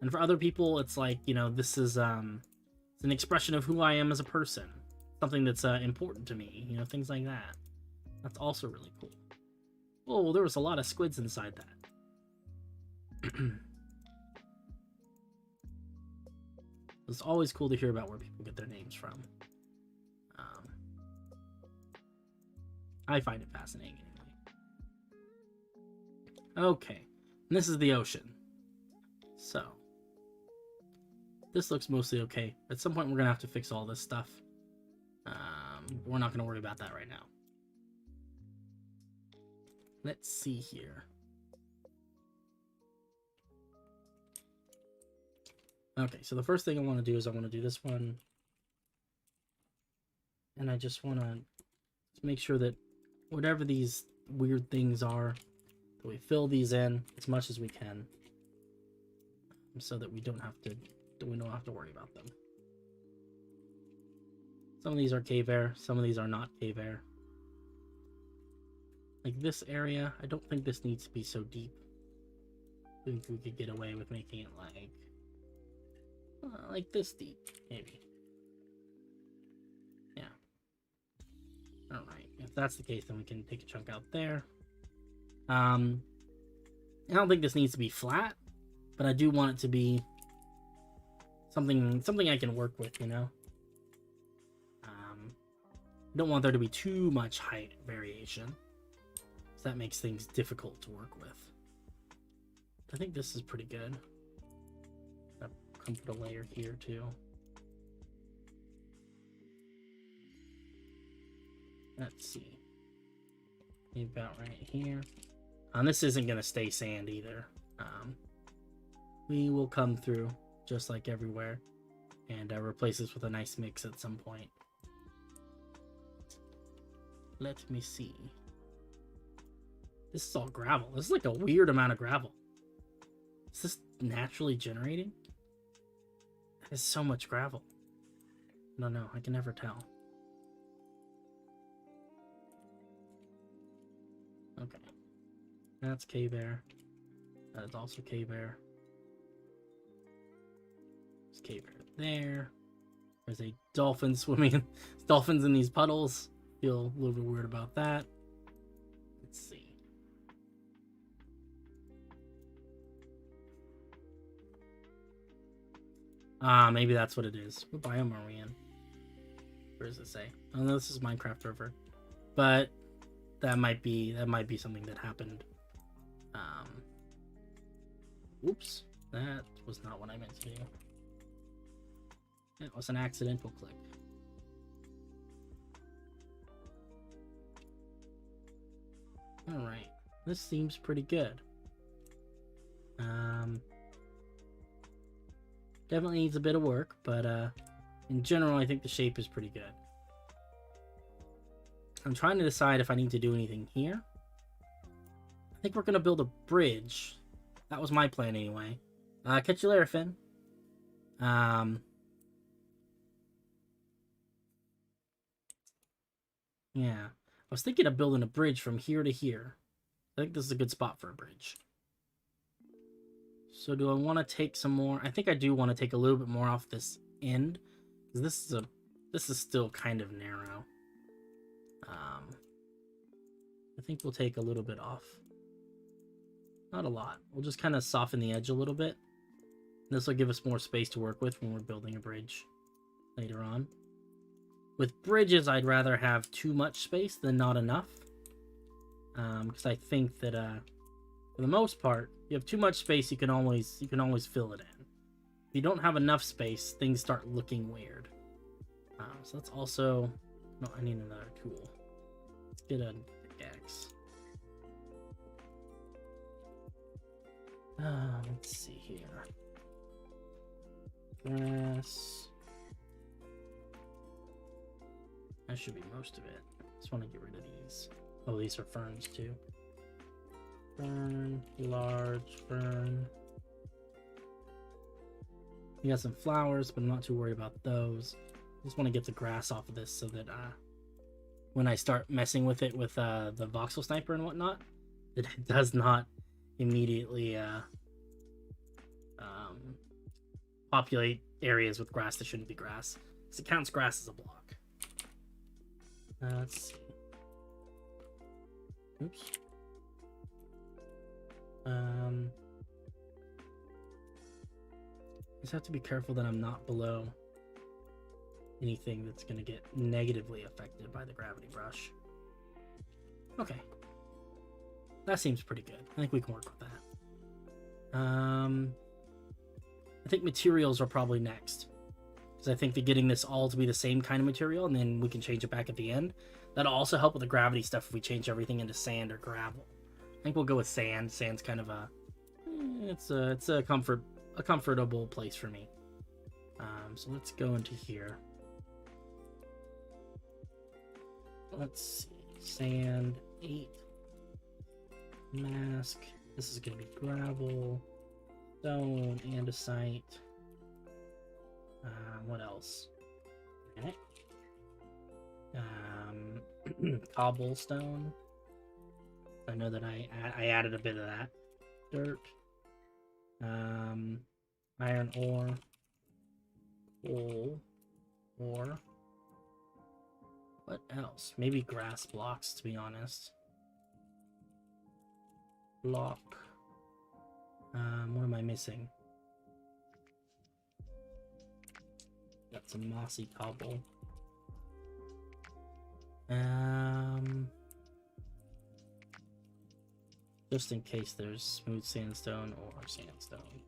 And for other people, it's like, you know, this is it's an expression of who I am as a person. Something that's important to me, you know, things like that. That's also really cool. Oh, there was a lot of squids inside that. It's always cool to hear about where people get their names from. I find it fascinating anyway. Okay, and this is the ocean. So, this looks mostly okay. At some point, we're gonna have to fix all this stuff. We're not gonna worry about that right now. Let's see here. Okay, so the first thing I want to do is I want to do this one. And I just want to make sure that whatever these weird things are, that we fill these in as much as we can, so that we don't have to worry about them. Some of these are cave air, some of these are not cave air. Like this area, I don't think this needs to be so deep. I think we could get away with making it like this deep, maybe. Yeah. Alright, if that's the case, then we can take a chunk out there. I don't think this needs to be flat, but I do want it to be something I can work with, you know? I don't want there to be too much height variation, so that makes things difficult to work with. I think this is pretty good. I'll come put a layer here too. Let's see. Maybe about right here. This isn't going to stay sand either. We will come through just like everywhere and replace this with a nice mix at some point. Let me see. This is all gravel. This is like a weird amount of gravel. Is this naturally generated? There's so much gravel. I don't know. I can never tell. Okay. That's cave air. That is also cave air. There's cave air there. There's a dolphin swimming. Dolphins in these puddles. Feel a little bit weird about that. Let's see. Maybe that's what it is. What biome are we in? Where does it say? Oh no, this is Minecraft River. But that might be something that happened. Whoops. That was not what I meant to do. It was an accidental click. Alright. This seems pretty good. Definitely needs a bit of work, but in general I think the shape is pretty good. I'm trying to decide if I need to do anything here. I think we're gonna build a bridge. That was my plan anyway. Catch you later, Finn. Yeah. I was thinking of building a bridge from here to here. I think this is a good spot for a bridge. So do I want to take some more? I think I do want to take a little bit more off this end, because this is still kind of narrow. I think we'll take a little bit off. Not a lot. We'll just kind of soften the edge a little bit. This will give us more space to work with when we're building a bridge later on. With bridges, I'd rather have too much space than not enough. Because I think that for the most part, if you have too much space, you can always fill it in. If you don't have enough space, things start looking weird. So that's also... No, I need another tool. Let's get a pickaxe. Let's see here. Grass. That should be most of it. Just want to get rid of these. Oh, these are ferns too. Fern, large fern. We got some flowers, but I'm not too worried about those. Just want to get the grass off of this so that when I start messing with it with the Voxel Sniper and whatnot, it does not immediately populate areas with grass that shouldn't be grass. Because it counts grass as a block. Let's see. Oops. Just have to be careful that I'm not below anything that's going to get negatively affected by the gravity brush. Okay. That seems pretty good. I think we can work with that. I think materials are probably next. Because I think that getting this all to be the same kind of material, and then we can change it back at the end. That'll also help with the gravity stuff if we change everything into sand or gravel. I think we'll go with sand. Sand's kind of a... It's a comfortable place for me. So let's go into here. Let's see. Sand, 8. Mask. This is going to be gravel. Stone, andesite. What else? Okay. Cobblestone. I know that I added a bit of that. Dirt. Iron ore. Coal. Ore. What else? Maybe grass blocks, to be honest. Block. What am I missing? Got some mossy cobble. Just in case there's smooth sandstone or sandstone.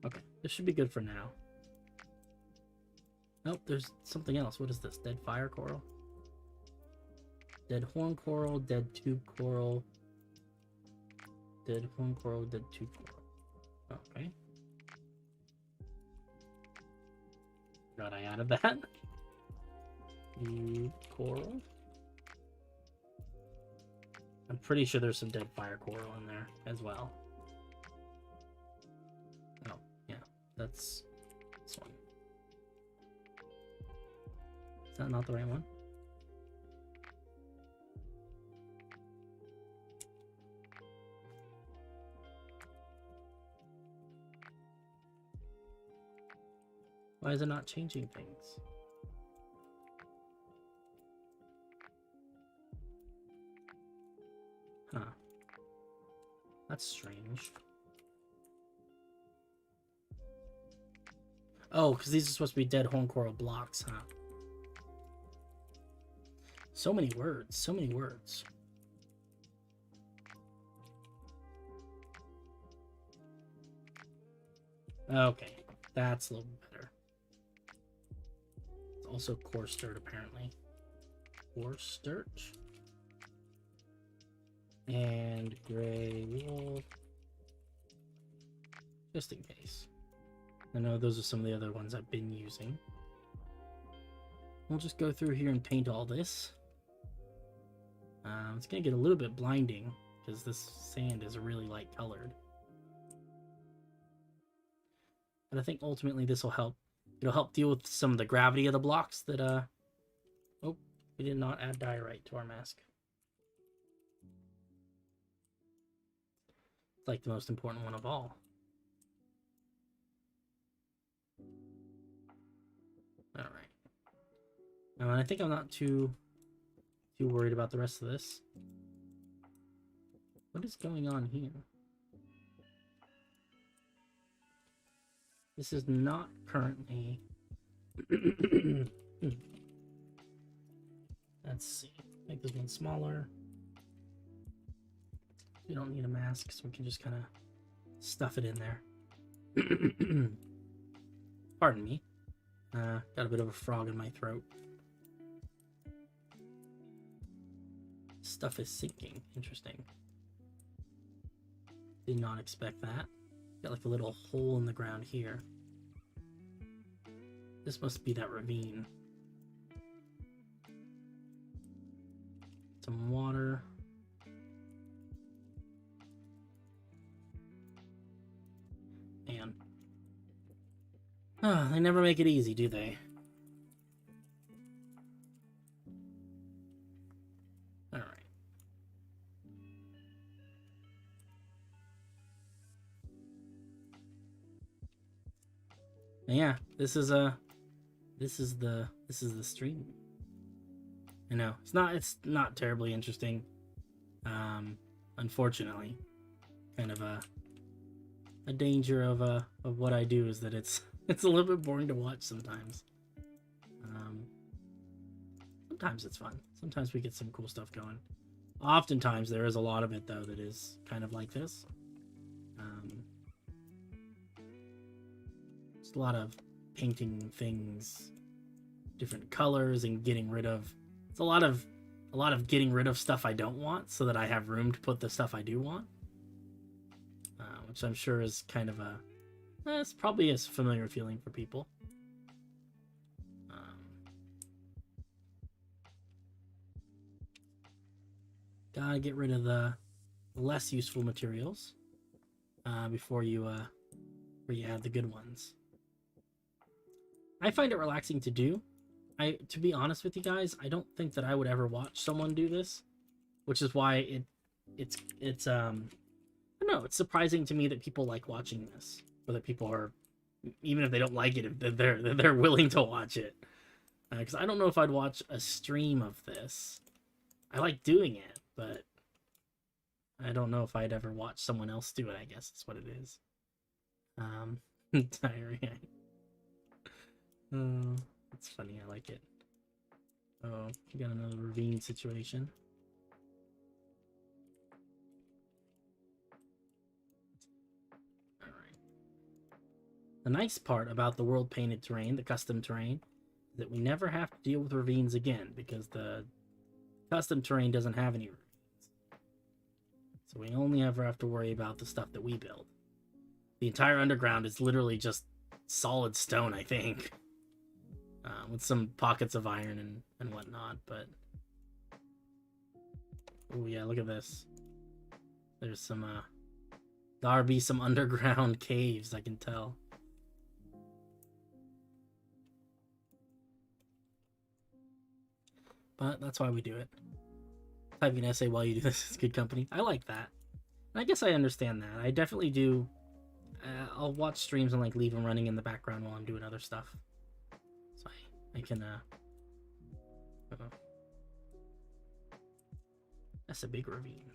Okay, this should be good for now. Nope, there's something else. What is this? Dead fire coral? Dead horn coral, dead tube coral. Dead horn coral, dead tube coral. Okay. Forgot I added that. Tube coral. I'm pretty sure there's some dead fire coral in there as well. Oh, yeah, that's this one. Is that not the right one? Why is it not changing things? Huh. That's strange. Oh, because these are supposed to be dead horn coral blocks, huh? So many words, so many words. Okay, that's a little better. It's also coarse dirt, apparently. Coarse dirt. And gray wool. Just in case. I know those are some of the other ones I've been using. We'll just go through here and paint all this. It's going to get a little bit blinding because this sand is really light colored. But I think ultimately this will help. It'll help deal with some of the gravity of the blocks that, oh, we did not add diorite to our mask. It's like the most important one of all. All right. I think I'm not too worried about the rest of this. What is going on here? This is not currently... Let's see. Make this one smaller. We don't need a mask, so we can just kind of stuff it in there. Pardon me. Got a bit of a frog in my throat. Stuff is sinking. Interesting. Did not expect that. Got like a little hole in the ground here. This must be that ravine. Some water. Man. Oh, they never make it easy, do they? Alright. Yeah, this is the stream. I know. It's not terribly interesting. Unfortunately. Kind of a danger of what I do is that it's a little bit boring to watch sometimes. Sometimes it's fun. Sometimes we get some cool stuff going. Oftentimes there is a lot of it though that is kind of like this. Just a lot of painting things, different colors, and getting rid of. It's a lot of getting rid of stuff I don't want, so that I have room to put the stuff I do want. Which I'm sure is kind of it's probably a familiar feeling for people. Gotta get rid of the less useful materials before you add the good ones. I find it relaxing to do. To be honest with you guys, I don't think that I would ever watch someone do this, which is why it's I don't know, it's surprising to me that people like watching this, or that people are, even if they don't like it, they're willing to watch it. Because I don't know if I'd watch a stream of this. I like doing it, but I don't know if I'd ever watch someone else do it, I guess is what it is. Diarrhea. Oh, it's funny, I like it. Oh, we got another ravine situation. Alright. The nice part about the world painted terrain, the custom terrain, is that we never have to deal with ravines again, because the custom terrain doesn't have any ravines. So we only ever have to worry about the stuff that we build. The entire underground is literally just solid stone, I think. With some pockets of iron and whatnot, but... Oh yeah, look at this. There's some, there'll be some underground caves, I can tell. But that's why we do it. Typing an essay while you do this is good company. I like that. And I guess I understand that. I definitely do. I'll watch streams and like leave them running in the background while I'm doing other stuff. So I can that's a big ravine.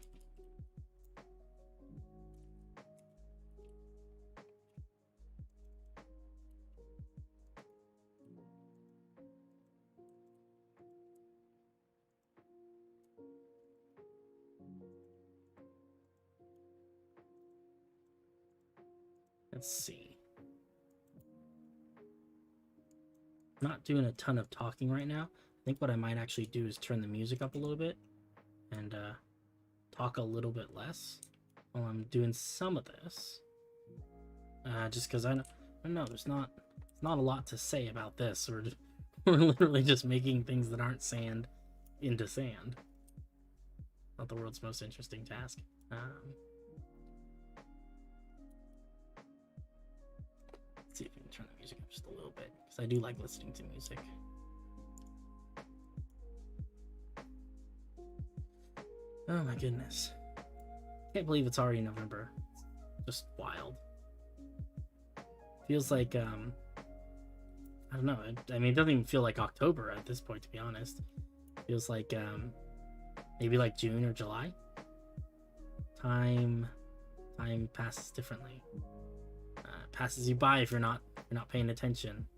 Let's see. I'm not doing a ton of talking right now. I think what I might actually do is turn the music up a little bit and talk a little bit less while I'm doing some of this. Just because I don't know, there's not a lot to say about this. We're literally just making things that aren't sand into sand. not the world's most interesting task. Let's see if I can turn the music up just a little bit, because I do like listening to music. Oh my goodness. Can't believe it's already November. Just wild. Feels like, I don't know. I mean, it doesn't even feel like October at this point, to be honest. Feels like, maybe like June or July. Time passes differently. Passes you by if you're not paying attention.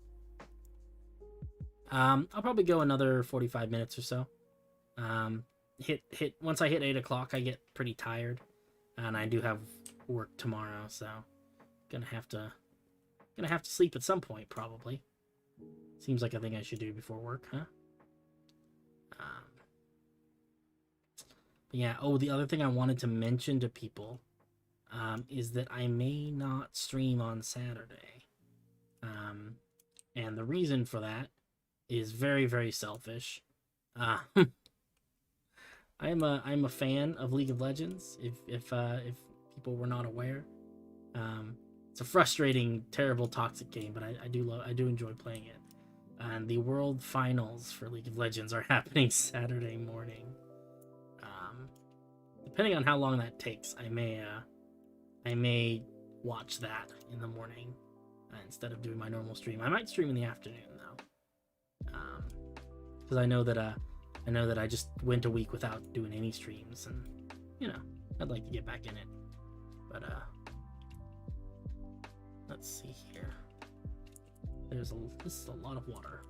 I'll probably go another 45 minutes or so. Once I hit 8 o'clock, I get pretty tired, and I do have work tomorrow, so gonna have to sleep at some point, probably. Seems like a thing I should do before work, huh? But yeah. Oh, the other thing I wanted to mention to people is that I may not stream on Saturday, and the reason for that is very, very selfish. I'm a fan of League of Legends. If people were not aware, it's a frustrating, terrible, toxic game, but I do enjoy playing it. And the World Finals for League of Legends are happening Saturday morning. Depending on how long that takes, I may watch that in the morning instead of doing my normal stream. I might stream in the afternoon though, because I know that I just went a week without doing any streams, and I'd like to get back in it. But let's see here. This is a lot of water.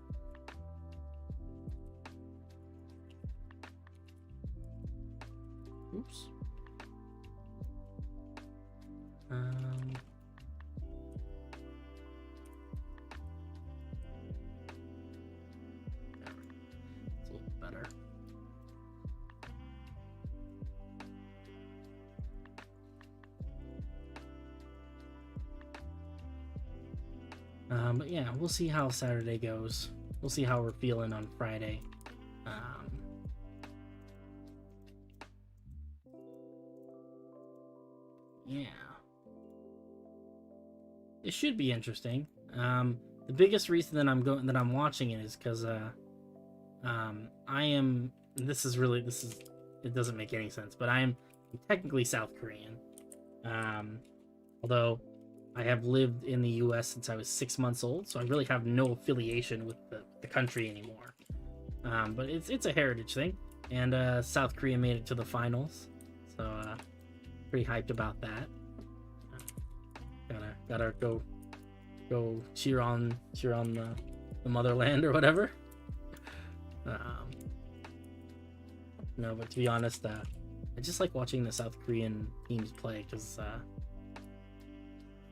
Oops. It's a little better. But yeah, we'll see how Saturday goes. We'll see how we're feeling on Friday. Yeah. It should be interesting. The biggest reason that I'm watching it is because I am. It doesn't make any sense, but I am technically South Korean. Although I have lived in the U.S. since I was 6 months old, so I really have no affiliation with the country anymore. But it's a heritage thing, and South Korea made it to the finals, so pretty hyped about that. Gotta go cheer on the motherland or whatever. No, but to be honest, I just like watching the South Korean teams play because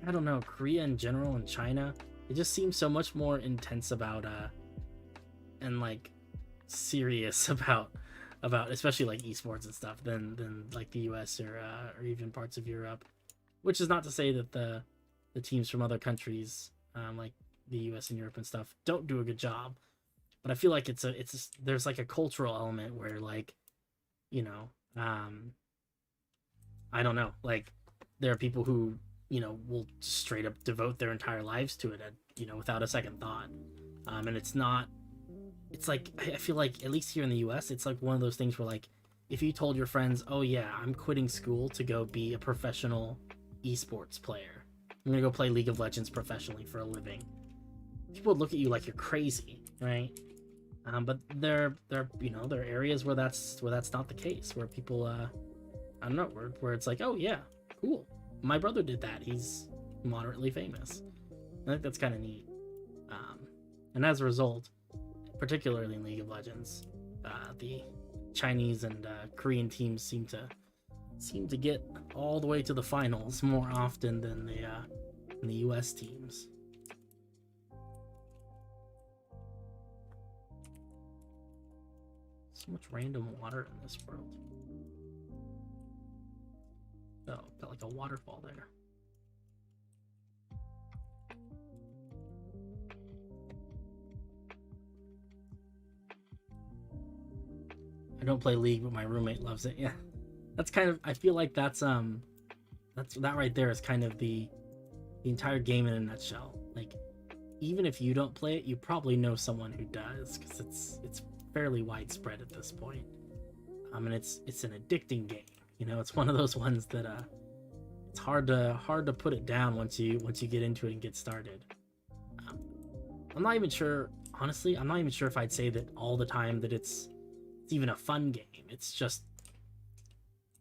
I don't know, Korea in general and China, it just seems so much more intense about and like serious about especially like esports and stuff than like the US or even parts of Europe. Which is not to say that the teams from other countries like the US and Europe and stuff don't do a good job, but I feel like there's like a cultural element where, like, I don't know, like there are people who will just straight up devote their entire lives to it, without a second thought. And it's like, I feel like, at least here in the US, it's like one of those things where, like, if you told your friends, oh yeah, I'm quitting school to go be a professional esports player, I'm gonna go play League of Legends professionally for a living, people would look at you like you're crazy, right? But there are areas where that's not the case, where people I don't know, where it's like, oh yeah, cool, my brother did that, he's moderately famous. I think that's kind of neat. And as a result, particularly in League of Legends, the Chinese and Korean teams seem to get all the way to the finals more often than the US teams. So much random water in this world. Oh, got like a waterfall there. I don't play League, but my roommate loves it. Yeah, that's kind of, I feel like that right there is kind of the entire game in a nutshell. Like, even if you don't play it, you probably know someone who does, because it's fairly widespread at this point. And it's an addicting game. You know, it's one of those ones that it's hard to put it down once you get into it and get started. I'm not even sure, honestly, I'm not even sure if I'd say that all the time that it's even a fun game. It's just,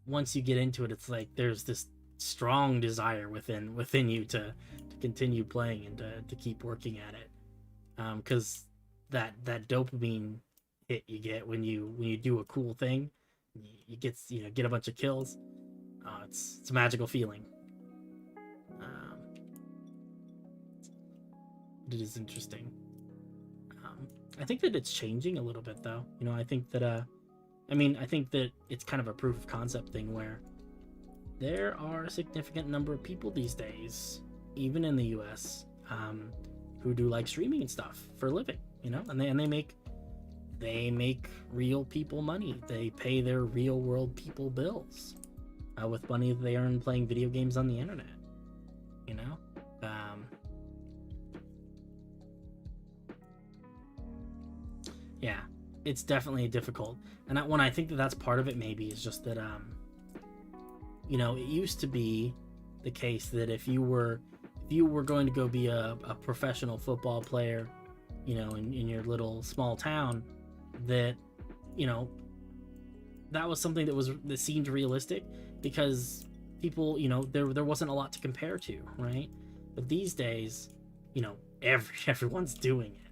once you get into it, it's like there's this strong desire within you to continue playing and to keep working at it, because that dopamine hit you get when you do a cool thing, you get a bunch of kills. It's a magical feeling. It is interesting. I think that it's changing a little bit, though. You know, I think that I think that it's kind of a proof of concept thing where there are a significant number of people these days, even in the US, who do like streaming and stuff for a living, you know, and they make real people money. They pay their real world people bills with money that they earn playing video games on the internet, you know. Yeah, it's definitely difficult, and when I think that that's part of it, maybe is just that you know, it used to be the case that if you were going to go be a professional football player, you know, in your little small town, that, you know, that was something that seemed realistic, because people, you know, there wasn't a lot to compare to, right? But these days, you know, everyone's doing it,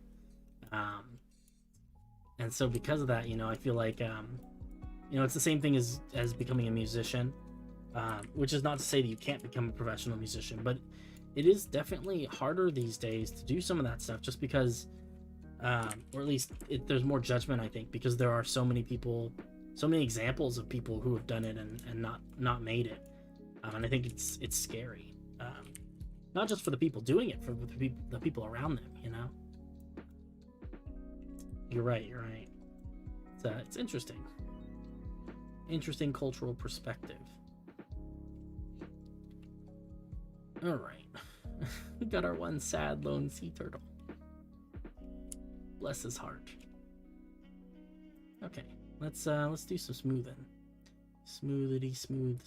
and so because of that, you know, I feel like you know, it's the same thing as becoming a musician, which is not to say that you can't become a professional musician, but it is definitely harder these days to do some of that stuff, just because or at least there's more judgment, I think, because there are so many people, so many examples of people who have done it and not made it, and I think it's scary, not just for the people doing it, for the people around them, you know. You're right. It's interesting cultural perspective. All right. We got our one sad lone sea turtle. Bless his heart. Okay, let's do some smoothing. Smoothity smooth.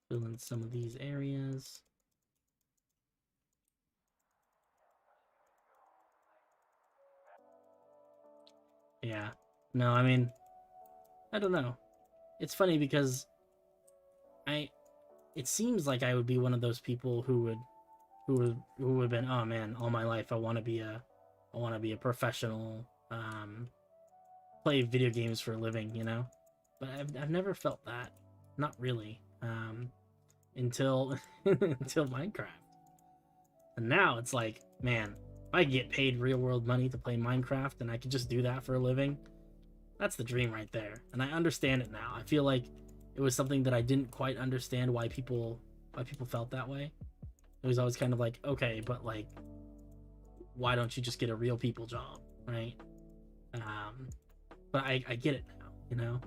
Fill in some of these areas. Yeah. No, I mean, I don't know. It's funny because it seems like I would be one of those people who would have been, oh man, all my life I want to be a professional, play video games for a living, you know. But I've never felt that, not really, until until Minecraft. And now it's like, man, if I get paid real world money to play Minecraft and I could just do that for a living, that's the dream right there. And I understand it now. I feel like it was something that I didn't quite understand why people felt that way. It was always kind of like, okay, but like, why don't you just get a real people job, right? But I get it now, you know.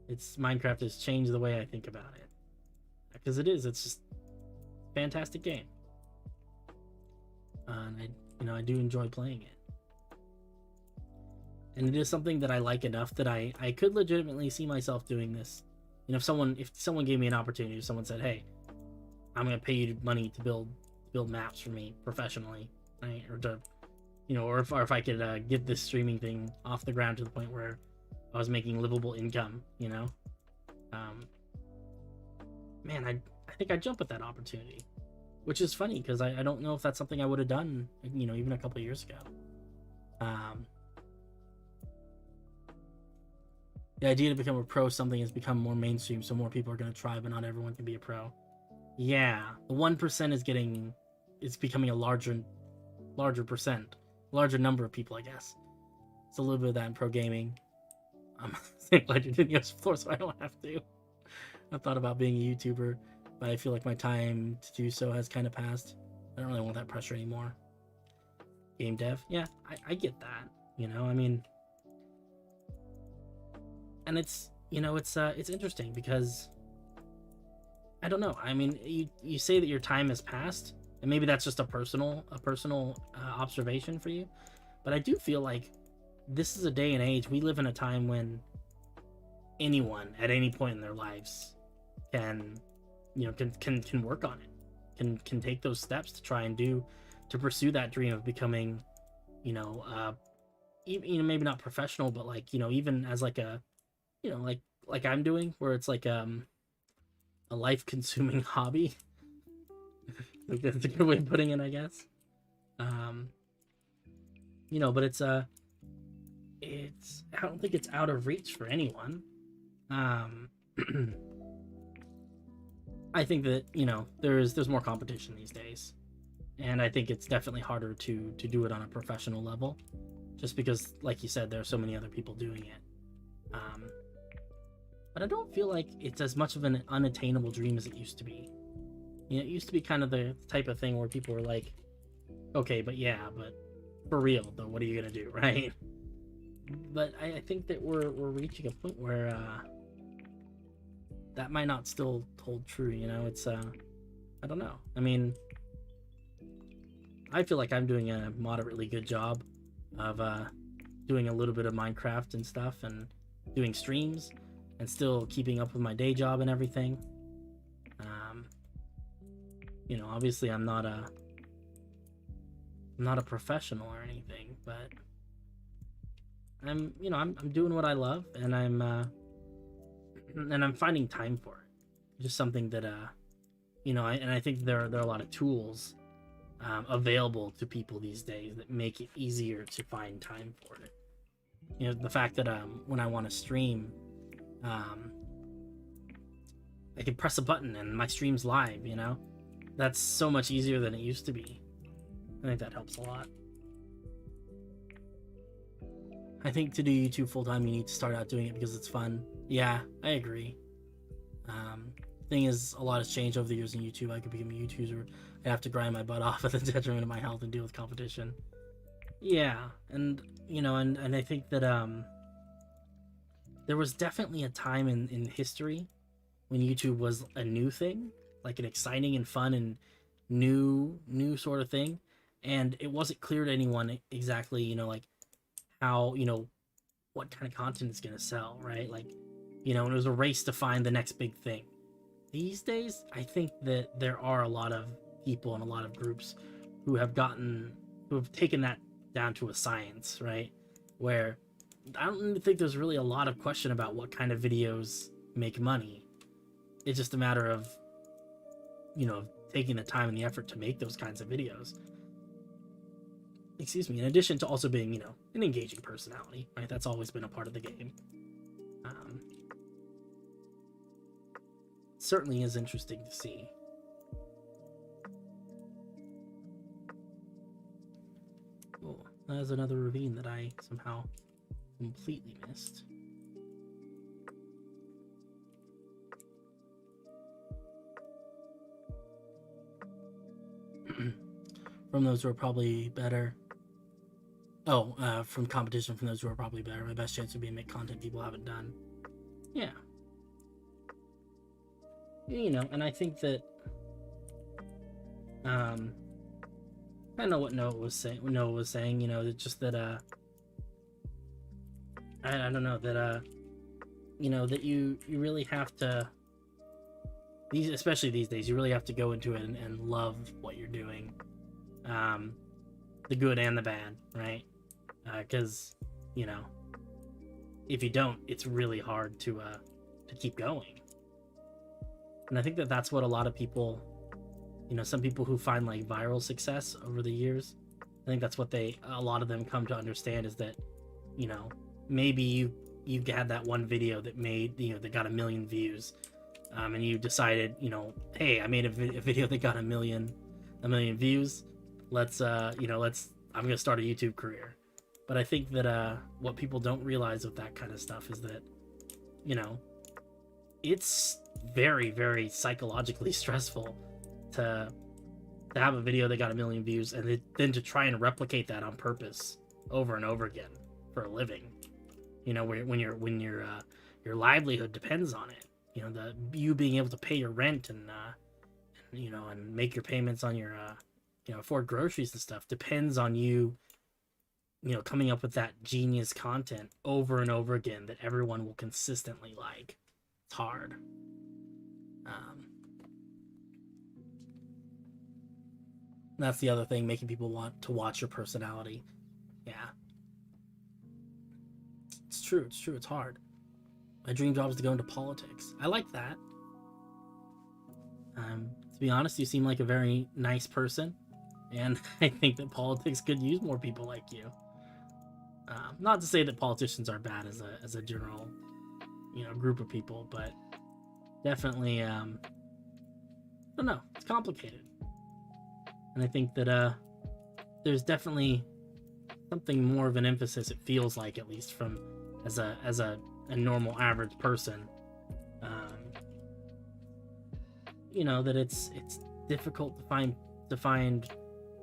It's Minecraft has changed the way I think about it, because it's just a fantastic game, and I do enjoy playing it. And it is something that I like enough that I could legitimately see myself doing this. You know, if someone gave me an opportunity, if someone said, hey, I'm going to pay you money to build maps for me professionally, right? Or to, you know, or if I could get this streaming thing off the ground to the point where I was making livable income, you know, man, I think I'd jump at that opportunity, which is funny because I don't know if that's something I would have done, you know, even a couple of years ago. The idea to become a pro something has become more mainstream, so more people are going to try, but not everyone can be a pro. Yeah, the 1% is becoming a larger number of people, I guess. It's a little bit of that in pro gaming. I'm glad you didn't use floor, so I don't have to. I thought about being a YouTuber, but I feel like my time to do so has kind of passed. I don't really want that pressure anymore. game dev. Yeah, I get that. You know, I mean, and it's, you know, it's interesting because I don't know. I mean, you say that your time has passed, and maybe that's just a personal observation for you, but I do feel like this is a day and age. We live in a time when anyone at any point in their lives can, you know, can work on it, can take those steps to try and to pursue that dream of becoming, you know, even, you know, maybe not professional, but like, you know, even as like a, you know, like I'm doing, where it's like a life consuming hobby. Like that's a good way of putting it, I guess. You know, but it's I don't think it's out of reach for anyone. I think that, you know, there's more competition these days, and I think it's definitely harder to do it on a professional level, just because, like you said, there are so many other people doing it. But I don't feel like it's as much of an unattainable dream as it used to be. You know, it used to be kind of the type of thing where people were like, okay, but for real though, what are you gonna do, right? But I think that we're reaching a point where that might not still hold true. You know, it's I don't know. I mean, I feel like I'm doing a moderately good job of doing a little bit of Minecraft and stuff, and doing streams, and still keeping up with my day job and everything. You know, obviously I'm not a professional or anything, but I'm doing what I love, and I'm finding time for it. Just something that you know, I think there are a lot of tools available to people these days that make it easier to find time for it. You know, the fact that when I want to stream, I can press a button and my stream's live, you know? That's so much easier than it used to be. I think that helps a lot. I think to do YouTube full-time, you need to start out doing it because it's fun. Yeah, I agree. Thing is, a lot has changed over the years in YouTube. I could become a YouTuber. I have to grind my butt off at the detriment of my health and deal with competition. Yeah, and, you know, and I think that there was definitely a time in history when YouTube was a new thing, like an exciting and fun and new sort of thing, and it wasn't clear to anyone exactly, you know, like how, you know, what kind of content is going to sell, right? Like, you know, and it was a race to find the next big thing. These days, I think that there are a lot of people and a lot of groups who have taken that down to a science, right? Where I don't think there's really a lot of question about what kind of videos make money. It's just a matter of, you know, taking the time and the effort to make those kinds of videos. Excuse me. In addition to also being, you know, an engaging personality, right? That's always been a part of the game. Certainly is interesting to see. Oh, there's another ravine that I somehow completely missed. From those who are probably better. Oh, from competition from those who are probably better. My best chance would be to make content people haven't done. Yeah. You know, and I think that I know what Noah was saying, you know, it's just that I don't know, that you know, that you really have to, especially these days, you really have to go into it and love what you're doing, the good and the bad, right? Because, you know, if you don't, it's really hard to keep going. And I think that that's what a lot of people, you know, some people who find like viral success over the years, I think that's what a lot of them come to understand, is that, you know, maybe you had that one video that made, you know, that got 1 million views, and you decided, you know, hey, I made a video that got a million views. Let's you know, I'm gonna start a YouTube career. But I think that what people don't realize with that kind of stuff is that, you know, it's very, very psychologically stressful to to have a video that got 1 million views and then to try and replicate that on purpose over and over again for a living. You know, when your livelihood depends on it. You know, you being able to pay your rent and you know, and make your payments on your you know, afford groceries and stuff depends on you, you know, coming up with that genius content over and over again that everyone will consistently like. It's hard. That's the other thing, making people want to watch your personality. Yeah. It's true. It's hard. My dream job is to go into politics. I like that. To be honest, you seem like a very nice person, and I think that politics could use more people like you. Not to say that politicians are bad as a general, you know, group of people, but definitely, I don't know. It's complicated, and I think that there's definitely something more of an emphasis. It feels like, at least from as a normal average person, you know, that it's difficult to find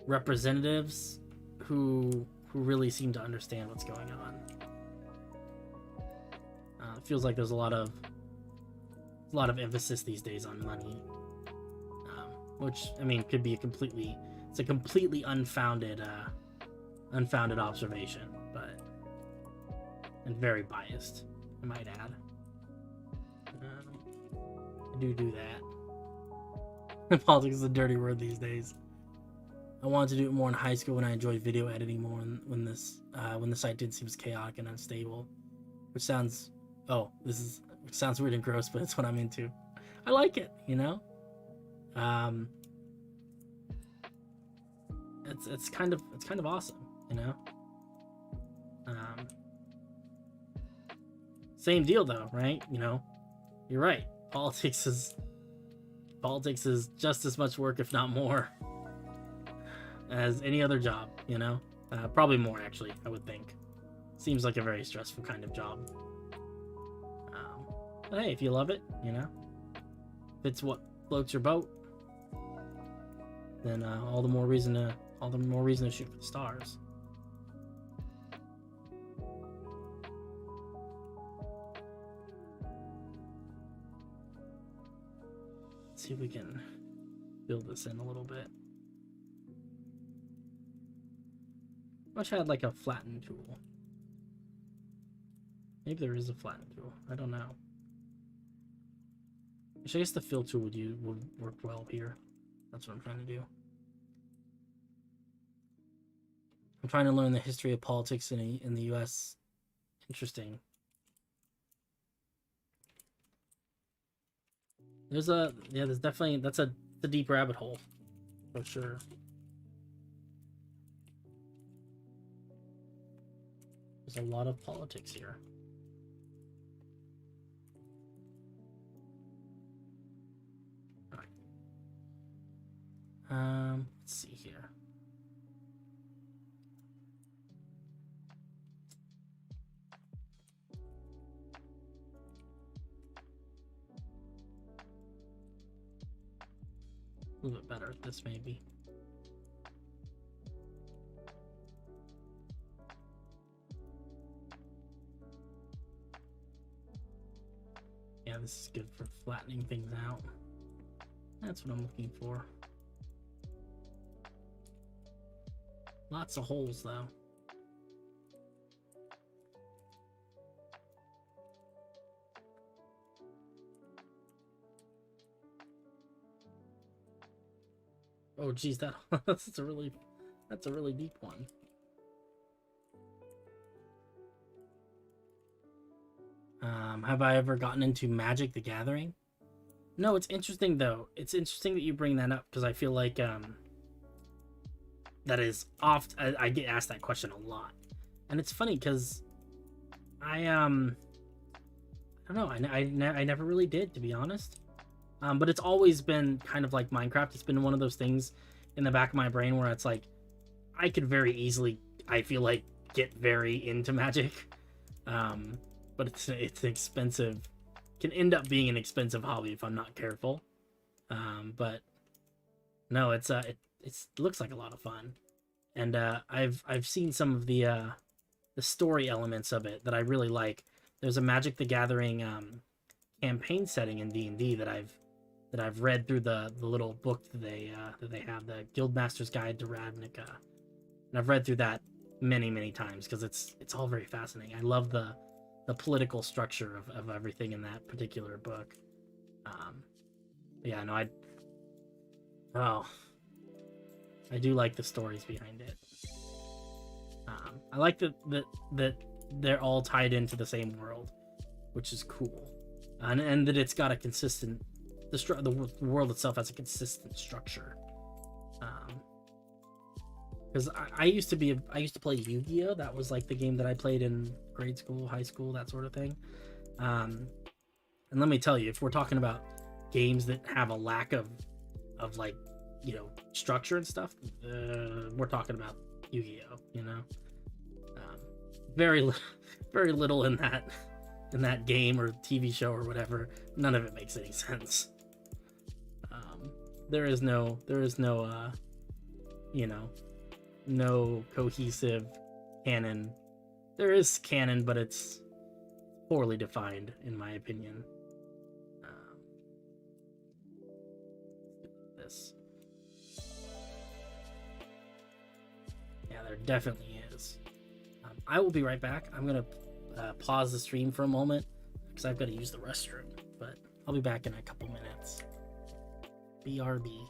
representatives who really seem to understand what's going on. It feels like there's a lot of emphasis these days on money, which, I mean, could be a completely unfounded observation, but and very biased, I might add. I do that. Politics is a dirty word these days. I wanted to do it more in high school when I enjoyed video editing more, when the site did seem chaotic and unstable, which sounds weird and gross, but it's what I'm into. I like it, you know. It's kind of awesome, you know. Same deal though, right? You know, you're right. Politics is just as much work, if not more, as any other job, you know. Probably more, actually, I would think. Seems like a very stressful kind of job. But hey, if you love it, you know, if it's what floats your boat, then all the more reason to shoot for the stars. Let's see if we can build this in a little bit. Wish I had like a flatten tool. Maybe there is a flatten tool. I don't know. I guess the fill tool would work well here. That's what I'm trying to do. I'm trying to learn the history of politics in the U.S. Interesting. There's definitely, that's a deep rabbit hole, for sure. There's a lot of politics here. All right. Let's see here. A little bit better at this, maybe. Yeah, this is good for flattening things out. That's what I'm looking for. Lots of holes, though. Oh, geez, that's a really deep one. Have I ever gotten into Magic the Gathering? No, it's interesting though. It's interesting that you bring that up, because I feel like that is I get asked that question a lot, and it's funny because I don't know, I never really did, to be honest. But it's always been kind of like Minecraft. It's been one of those things in the back of my brain where it's like I could very easily, I feel like, get very into Magic. But it's expensive. Can end up being an expensive hobby if I'm not careful. But No, it looks like a lot of fun, and I've seen some of the story elements of it that I really like. There's a Magic the Gathering campaign setting in D&D that I've read through the little book that they have, the Guildmaster's Guide to Ravnica, and I've read through that many times because it's all very fascinating. I love the political structure of everything in that particular book. Yeah, no, I do like the stories behind it. I like that they're all tied into the same world, which is cool, and that it's got a consistent the world itself has a consistent structure. Because I used to play Yu-Gi-Oh. That was like the game that I played in grade school, high school, that sort of thing. And let me tell you, if we're talking about games that have a lack of like, you know, structure and stuff, we're talking about Yu-Gi-Oh. You know, very very little in that game or TV show or whatever. None of it makes any sense. There is no you know, no cohesive canon. There is canon, but it's poorly defined, in my opinion. This, yeah, there definitely is. I will be right back. I'm gonna pause the stream for a moment because I've got to use the restroom, but I'll be back in a couple minutes. BRB.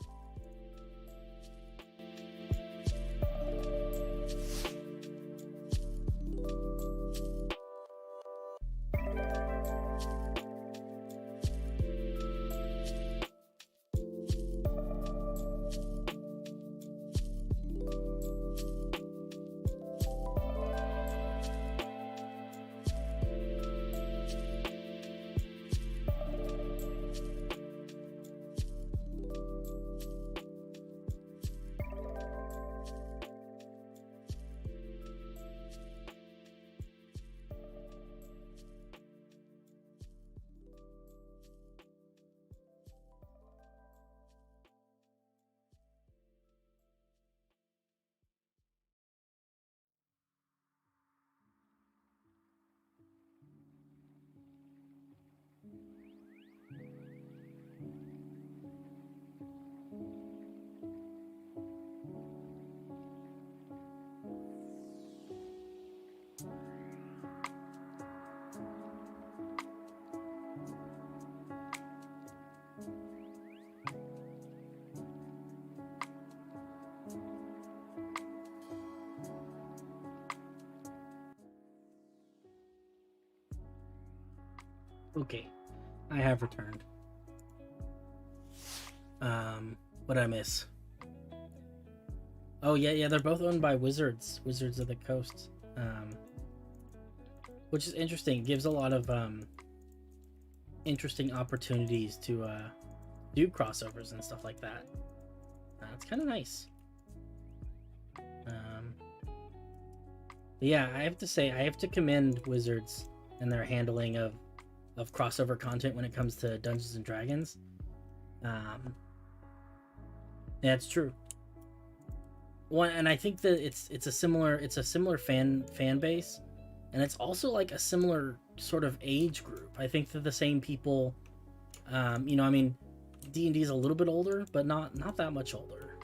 Okay, I have returned. What did I miss? Oh yeah, they're both owned by Wizards of the Coast. Which is interesting. It gives a lot of interesting opportunities to do crossovers and stuff like that. It's kind of nice. Yeah, I have to say, I have to commend Wizards and their handling of crossover content when it comes to Dungeons and Dragons. Yeah, it's true. One, and I think that it's a similar fan base, and it's also like a similar sort of age group. I think that the same people, you know, I mean, D&D is a little bit older, but not that much older.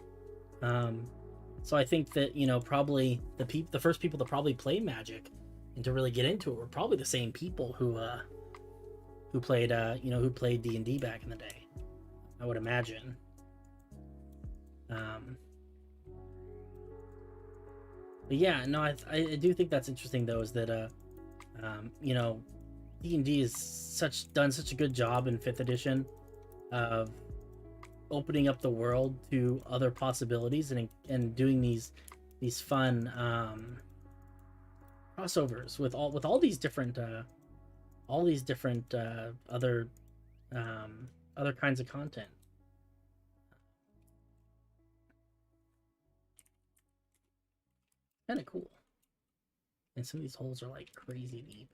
So I think that, you know, probably the first people to probably play Magic and to really get into it were probably the same people who played who played D&D back in the day, I would imagine. But yeah, no, I do think that's interesting though, is that you know, D&D is done such a good job in 5th edition of opening up the world to other possibilities and doing these fun crossovers with all these different other kinds of content. Kind of cool. And some of these holes are like crazy deep.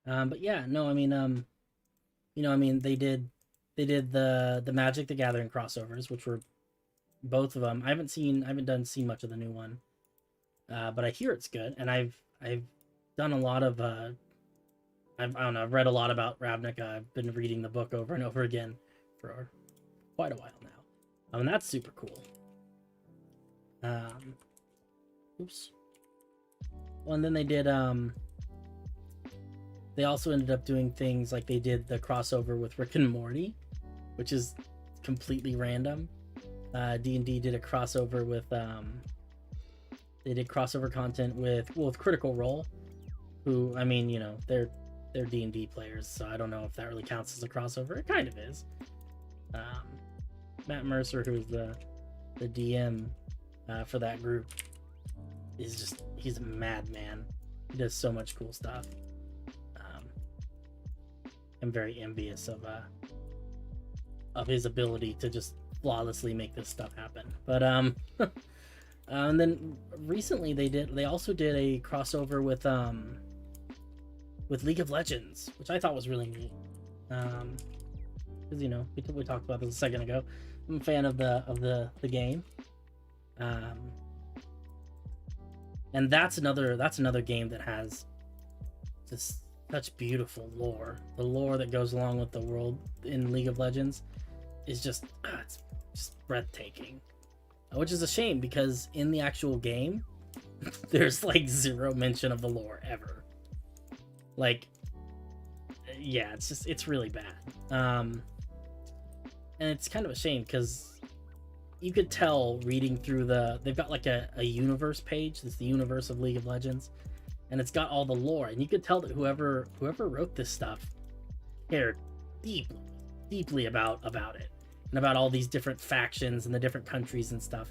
But yeah, no, I mean, you know, I mean, they did they did the Magic the Gathering crossovers, which were both of them. I haven't seen much of the new one, but I hear it's good, and I've done a lot of I don't know, I've read a lot about Ravnica. I've been reading the book over and over again for quite a while now. And that's super cool. Oops. Well, and then they did they also ended up doing things like they did the crossover with Rick and Morty, which is completely random. D&D did a crossover with they did crossover content with Critical Role, who, I mean, you know, they're D&D players, so I don't know if that really counts as a crossover. It kind of is. Matt Mercer, who's the DM for that group, he's a madman. He does so much cool stuff. I'm very envious of his ability to just flawlessly make this stuff happen. But and then recently they also did a crossover with League of Legends, which I thought was really neat. Because, you know, we talked about this a second ago. I'm a fan of the game. And that's another game that has just such beautiful lore. The lore that goes along with the world in League of Legends is it's just breathtaking. Which is a shame, because in the actual game, there's like zero mention of the lore ever. Like, yeah, it's really bad. And it's kind of a shame, because you could tell reading through they've got like a universe page. That's the universe of League of Legends, and it's got all the lore, and you could tell that whoever wrote this stuff cared deeply about it, and about all these different factions and the different countries and stuff.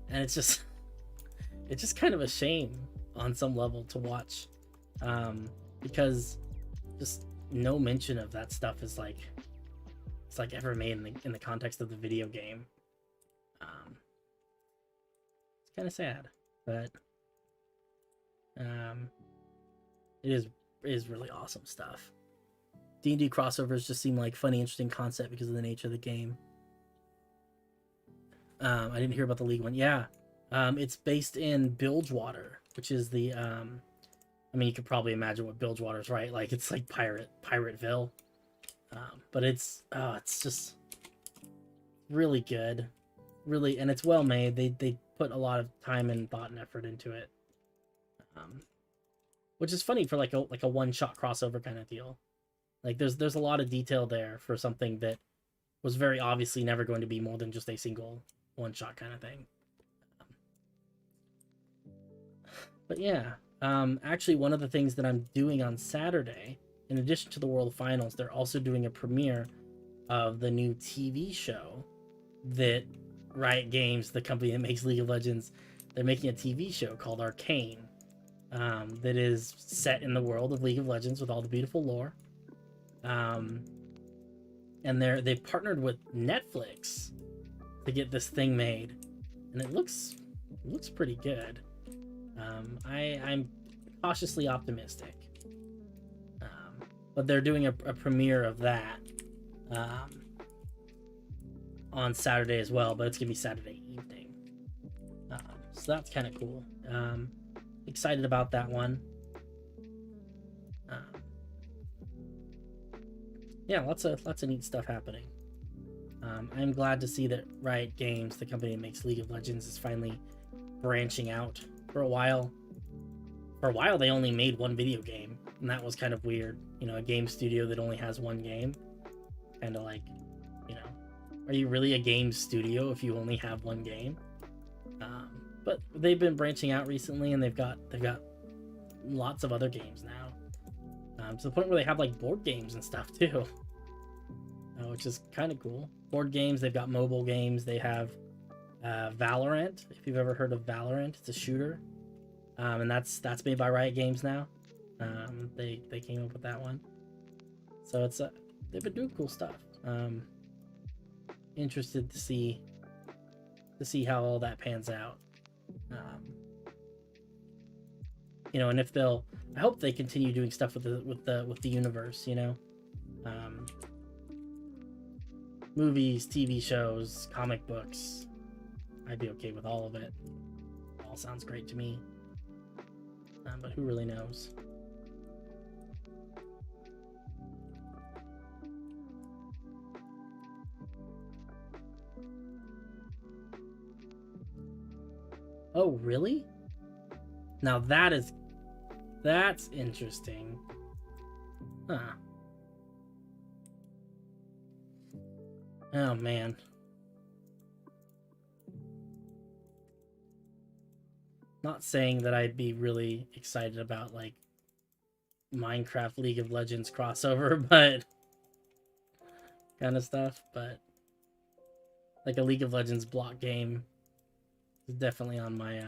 And it's just kind of a shame on some level to watch, because just no mention of that stuff is like ever made in the context of the video game. It's kind of sad, but it is really awesome stuff. D&D crossovers just seem like funny, interesting concept because of the nature of the game. I didn't hear about the League one. Yeah, it's based in Bilgewater, which is the I mean, you could probably imagine what Bilgewater's, right? Like, it's like Pirateville. But it's just really good, really, and it's well made. They put a lot of time and thought and effort into it, which is funny for like a one-shot crossover kind of deal. Like, there's a lot of detail there for something that was very obviously never going to be more than just a single one-shot kind of thing. But yeah, actually, one of the things that I'm doing on Saturday, in addition to the World Finals, they're also doing a premiere of the new TV show that Riot Games, the company that makes League of Legends, they're making a TV show called Arcane, that is set in the world of League of Legends with all the beautiful lore. And they've partnered with Netflix to get this thing made, and it looks pretty good. I'm cautiously optimistic. But they're doing a premiere of that on Saturday as well, but it's gonna be Saturday evening. So that's kind of cool. Excited about that one. Yeah, lots of neat stuff happening. I'm glad to see that Riot Games, the company that makes League of Legends, is finally branching out. For a while they only made one video game, and that was kind of weird. You know, a game studio that only has one game, kind of like, you know, are you really a game studio if you only have one game? But they've been branching out recently, and they've got lots of other games now, to the point where they have like board games and stuff too, which is kind of cool. Board games, they've got mobile games. They have Valorant, if you've ever heard of Valorant. It's a shooter, and that's made by Riot Games now. They came up with that one, so it's they've been doing cool stuff. Interested to see how all that pans out. You know, and if I hope they continue doing stuff with the universe. You know, movies, TV shows, comic books. I'd be okay with all of it. All sounds great to me. But who really knows? Oh, really? Now that's interesting. Huh. Oh, man. Not saying that I'd be really excited about, like, Minecraft League of Legends crossover, but kind of stuff, but like a League of Legends block game is definitely on my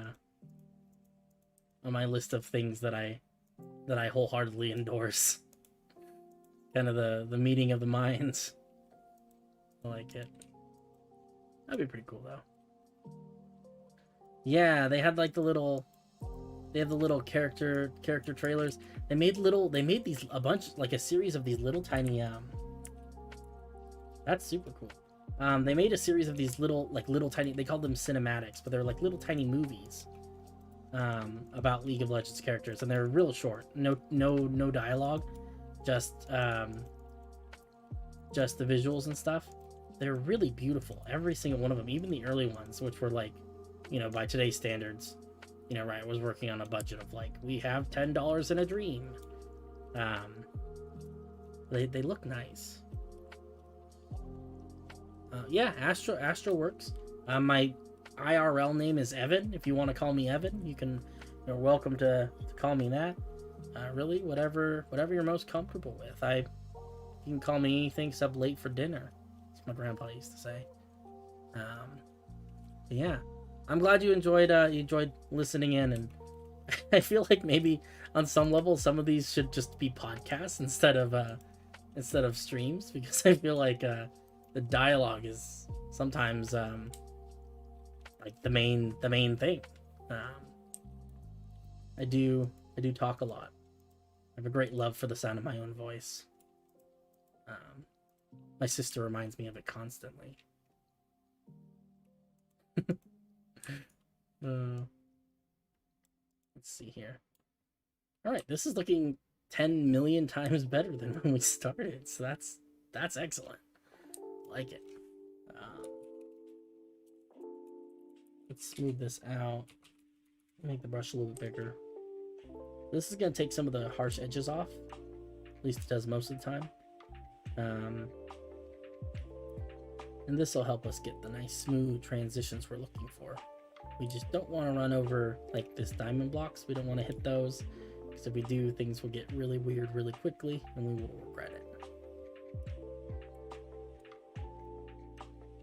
list of things that I wholeheartedly endorse. Kind of the meeting of the minds. I like it. That'd be pretty cool though. Yeah, they had like the little character trailers. They made these a series of these little tiny that's super cool. They made a series of these little tiny, they called them cinematics, but they're like little tiny movies about League of Legends characters, and they're real short. No dialogue, just the visuals and stuff. They're really beautiful, every single one of them, even the early ones, which were like, you know, by today's standards, you know, Riot was working on a budget of like, we have $10 in a dream. They look nice. Yeah, Astro works. My IRL name is Evan. If you want to call me Evan, you're welcome to call me that. Really, whatever you're most comfortable with. You can call me anything except late for dinner. That's what my grandpa used to say. Yeah, I'm glad you enjoyed listening in, and I feel like maybe on some level some of these should just be podcasts instead of streams, because I feel like the dialogue is sometimes like the main thing. I do talk a lot. I have a great love for the sound of my own voice. My sister reminds me of it constantly. Let's see here. All right, this is looking 10 million times better than when we started, so that's excellent. Like it. Let's smooth this out. Make the brush a little bit bigger. This is going to take some of the harsh edges off. At least it does most of the time. And this will help us get the nice smooth transitions we're looking for. We just don't want to run over like this diamond blocks. We don't want to hit those, because if we do, things will get really weird really quickly and we will regret it.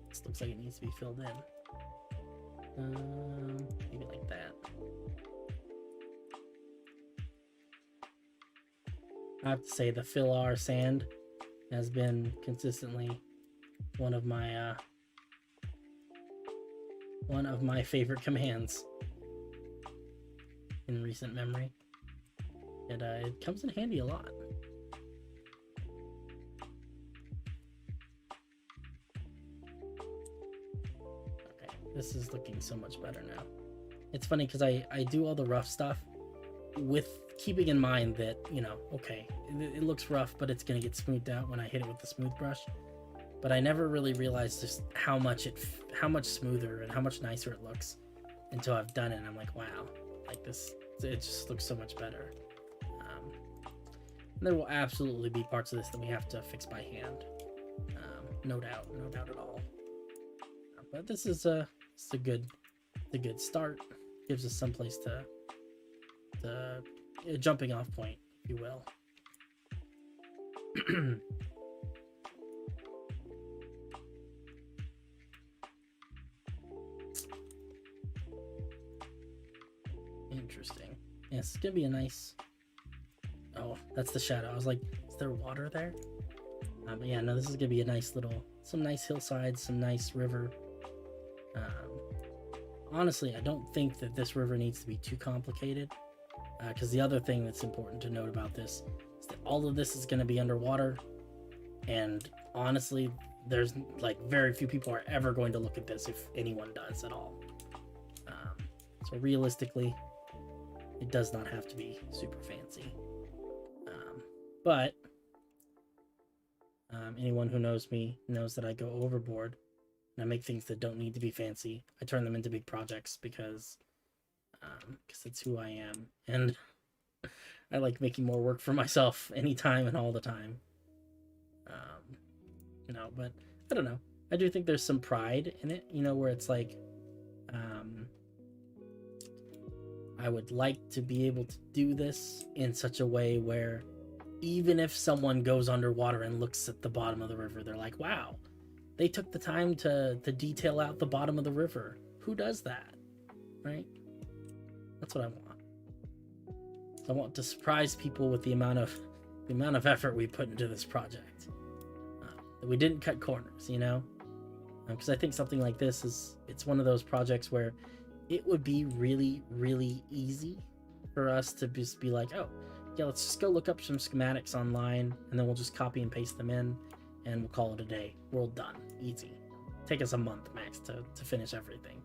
This looks like it needs to be filled in. Maybe like that. I have to say the fill R sand has been consistently one of my favorite commands in recent memory. It comes in handy a lot. Okay, this is looking so much better now. It's funny because I do all the rough stuff with keeping in mind that, you know, okay, it looks rough, but it's gonna get smoothed out when I hit it with the smooth brush. But I never really realized just how much smoother and how much nicer it looks until I've done it. And I'm like, wow, like this, it just looks so much better. There will absolutely be parts of this that we have to fix by hand. No doubt at all. But this is a good start. Gives us some place to a jumping off point, if you will. Interesting. Yes, it's gonna be a nice. Oh, that's the shadow. I was like, is there water there? But yeah, no, this is gonna be a nice some nice hillsides, some nice river. Honestly, I don't think that this river needs to be too complicated, because the other thing that's important to note about this is that all of this is going to be underwater, and honestly, there's like very few people are ever going to look at this, if anyone does at all. So realistically, it does not have to be super fancy. But anyone who knows me knows that I go overboard and I make things that don't need to be fancy. I turn them into big projects because it's who I am, and I like making more work for myself anytime and all the time. But I don't know. I do think there's some pride in it, where it's like, I would like to be able to do this in such a way where even if someone goes underwater and looks at the bottom of the river, they're like, wow, they took the time to detail out the bottom of the river. Who does that? Right? That's what I want. I want to surprise people with the amount of effort we put into this project. That we didn't cut corners, because I think something like this it's one of those projects where it would be really, really easy for us to just be like, oh, yeah, let's just go look up some schematics online, and then we'll just copy and paste them in, and we'll call it a day. World done. Easy. Take us a month max to finish everything.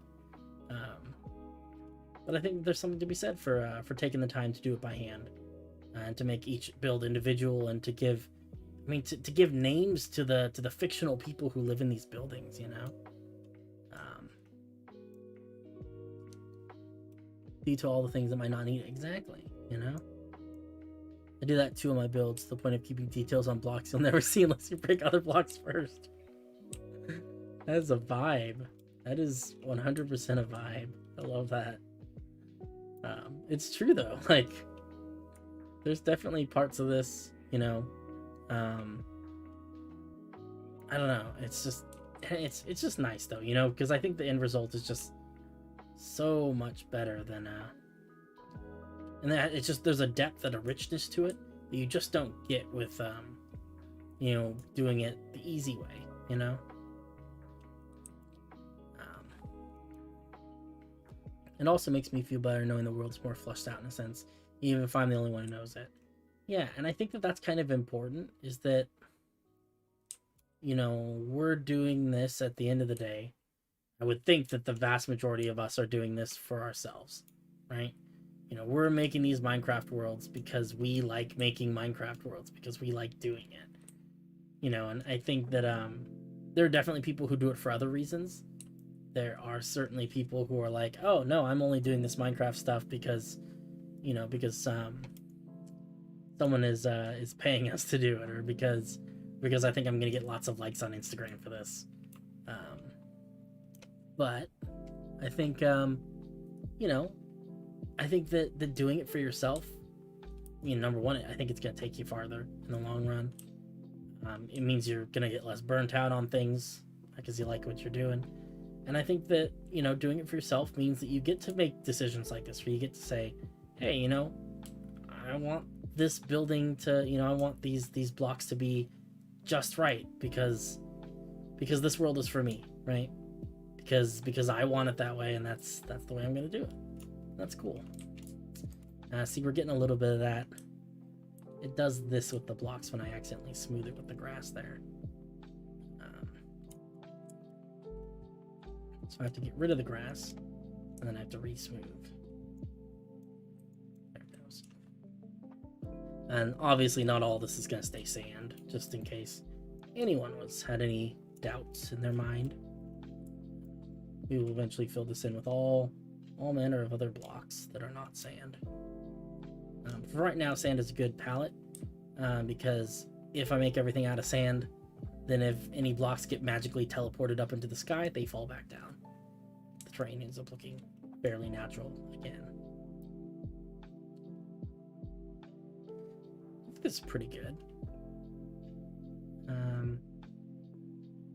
But I think there's something to be said for taking the time to do it by hand, and to make each build individual, and to give names to the fictional people who live in these buildings, due to all the things that might not need it. Exactly, I do that too on my builds, to the point of keeping details on blocks you'll never see unless you break other blocks first. That is a vibe. That is 100% a vibe. I love that. It's true though. Like, there's definitely parts of this, I don't know. It's just nice though, because I think the end result is just so much better than and that it's just, there's a depth and a richness to it that you just don't get with doing it the easy way, It also makes me feel better knowing the world's more fleshed out in a sense, even if I'm the only one who knows it. Yeah, and I think that that's kind of important, is that, we're doing this at the end of the day. I would think that the vast majority of us are doing this for ourselves, right? We're making these Minecraft worlds because we like making Minecraft worlds, because we like doing it. And I think that there are definitely people who do it for other reasons. There are certainly people who are like, oh no, I'm only doing this Minecraft stuff because someone is paying us to do it, or because I think I'm gonna get lots of likes on Instagram for this. But I think I think that doing it for yourself, number one, I think it's gonna take you farther in the long run. It means you're gonna get less burnt out on things because you like what you're doing. And I think that, doing it for yourself means that you get to make decisions like this, where you get to say, hey, I want this building to, I want these blocks to be just right because this world is for me, right? Because I want it that way, and that's the way I'm gonna do it. That's cool. See, we're getting a little bit of that. It does this with the blocks when I accidentally smooth it with the grass there. So I have to get rid of the grass, and then I have to re-smooth. There it goes. And obviously not all this is going to stay sand, just in case anyone had any doubts in their mind. We will eventually fill this in with all manner of other blocks that are not sand. For right now, sand is a good palette, because if I make everything out of sand, then if any blocks get magically teleported up into the sky, they fall back down. The terrain ends up looking fairly natural again. I think this is pretty good.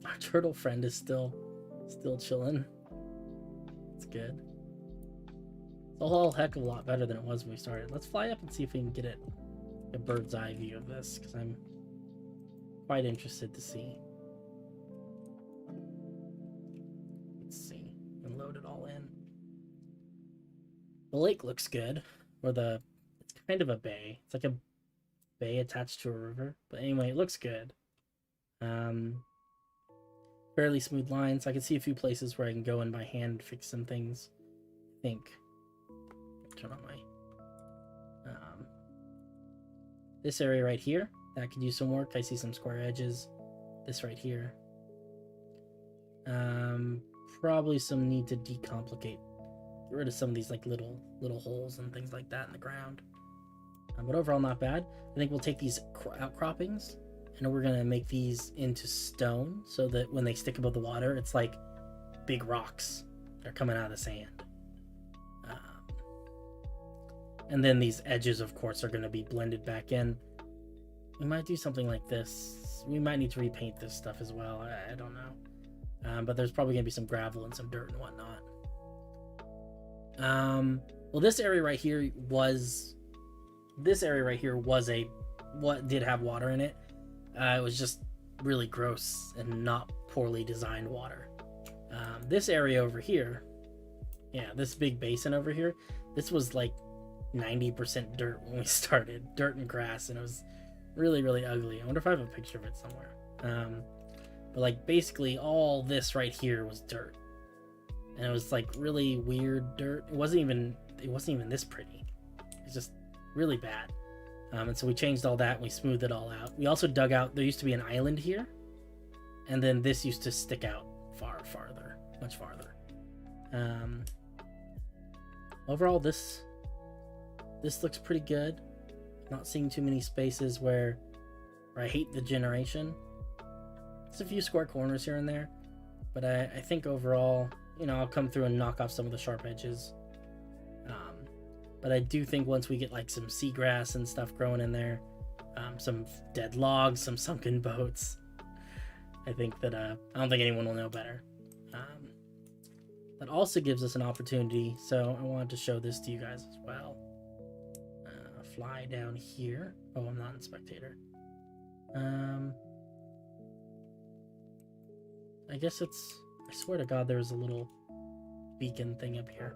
Our turtle friend is still chilling. It's good. It's a whole heck of a lot better than it was when we started. Let's fly up and see if we can get a bird's eye view of this, because I'm quite interested to see. Let's see. And load it all in. The lake looks good. It's kind of a bay. It's like a bay attached to a river. But anyway, it looks good. fairly smooth lines. I can see a few places where I can go in by hand, fix some things. I think. Turn on my... this area right here, that could use some work. I see some square edges. This right here. Probably some need to decomplicate. Get rid of some of these like little holes and things like that in the ground. But overall, not bad. I think we'll take these outcroppings and we're gonna make these into stone so that when they stick above the water, it's like big rocks. They're coming out of the sand. And then these edges, of course, are gonna be blended back in. We might do something like this. We might need to repaint this stuff as well. I don't know. But there's probably gonna be some gravel and some dirt and whatnot. Well, this area right here was what did have water in it. It was just really gross and not poorly designed water. This area over here, yeah, this big basin over here, this was like 90% dirt when we started, dirt and grass, and it was really, really ugly. I wonder if I have a picture of it somewhere. But like basically all this right here was dirt, and it was like really weird dirt. It wasn't even this pretty. It's just really bad. And so we changed all that and we smoothed it all out. We also dug out, there used to be an island here, and then this used to stick out much farther. Overall, this looks pretty good. Not seeing too many spaces where I hate the generation. There's a few square corners here and there, but I think overall, you know, I'll come through and knock off some of the sharp edges. But I do think once we get like some seagrass and stuff growing in there, some dead logs, some sunken boats, I think that I don't think anyone will know better. That also gives us an opportunity, so I wanted to show this to you guys as well. Fly down here. Oh, I'm not in spectator. I guess it's, I swear to God, there's a little beacon thing up here.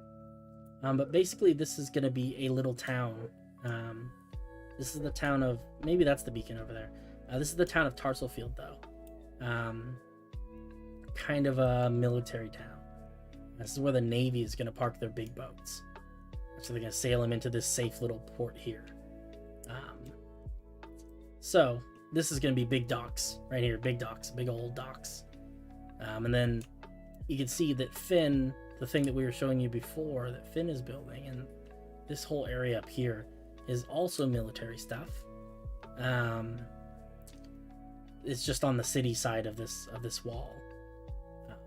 But basically this is going to be a little town. This is the town of, maybe that's the beacon over there. This is the town of Tarselfield, though. Kind of a military town. This is where the Navy is going to park their big boats. So they're going to sail them into this safe little port here. So this is going to be big docks right here. Big docks, big old docks. And then you can see that Finn, the thing that we were showing you before that Finn is building, and this whole area up here is also military stuff. It's just on the city side of this wall.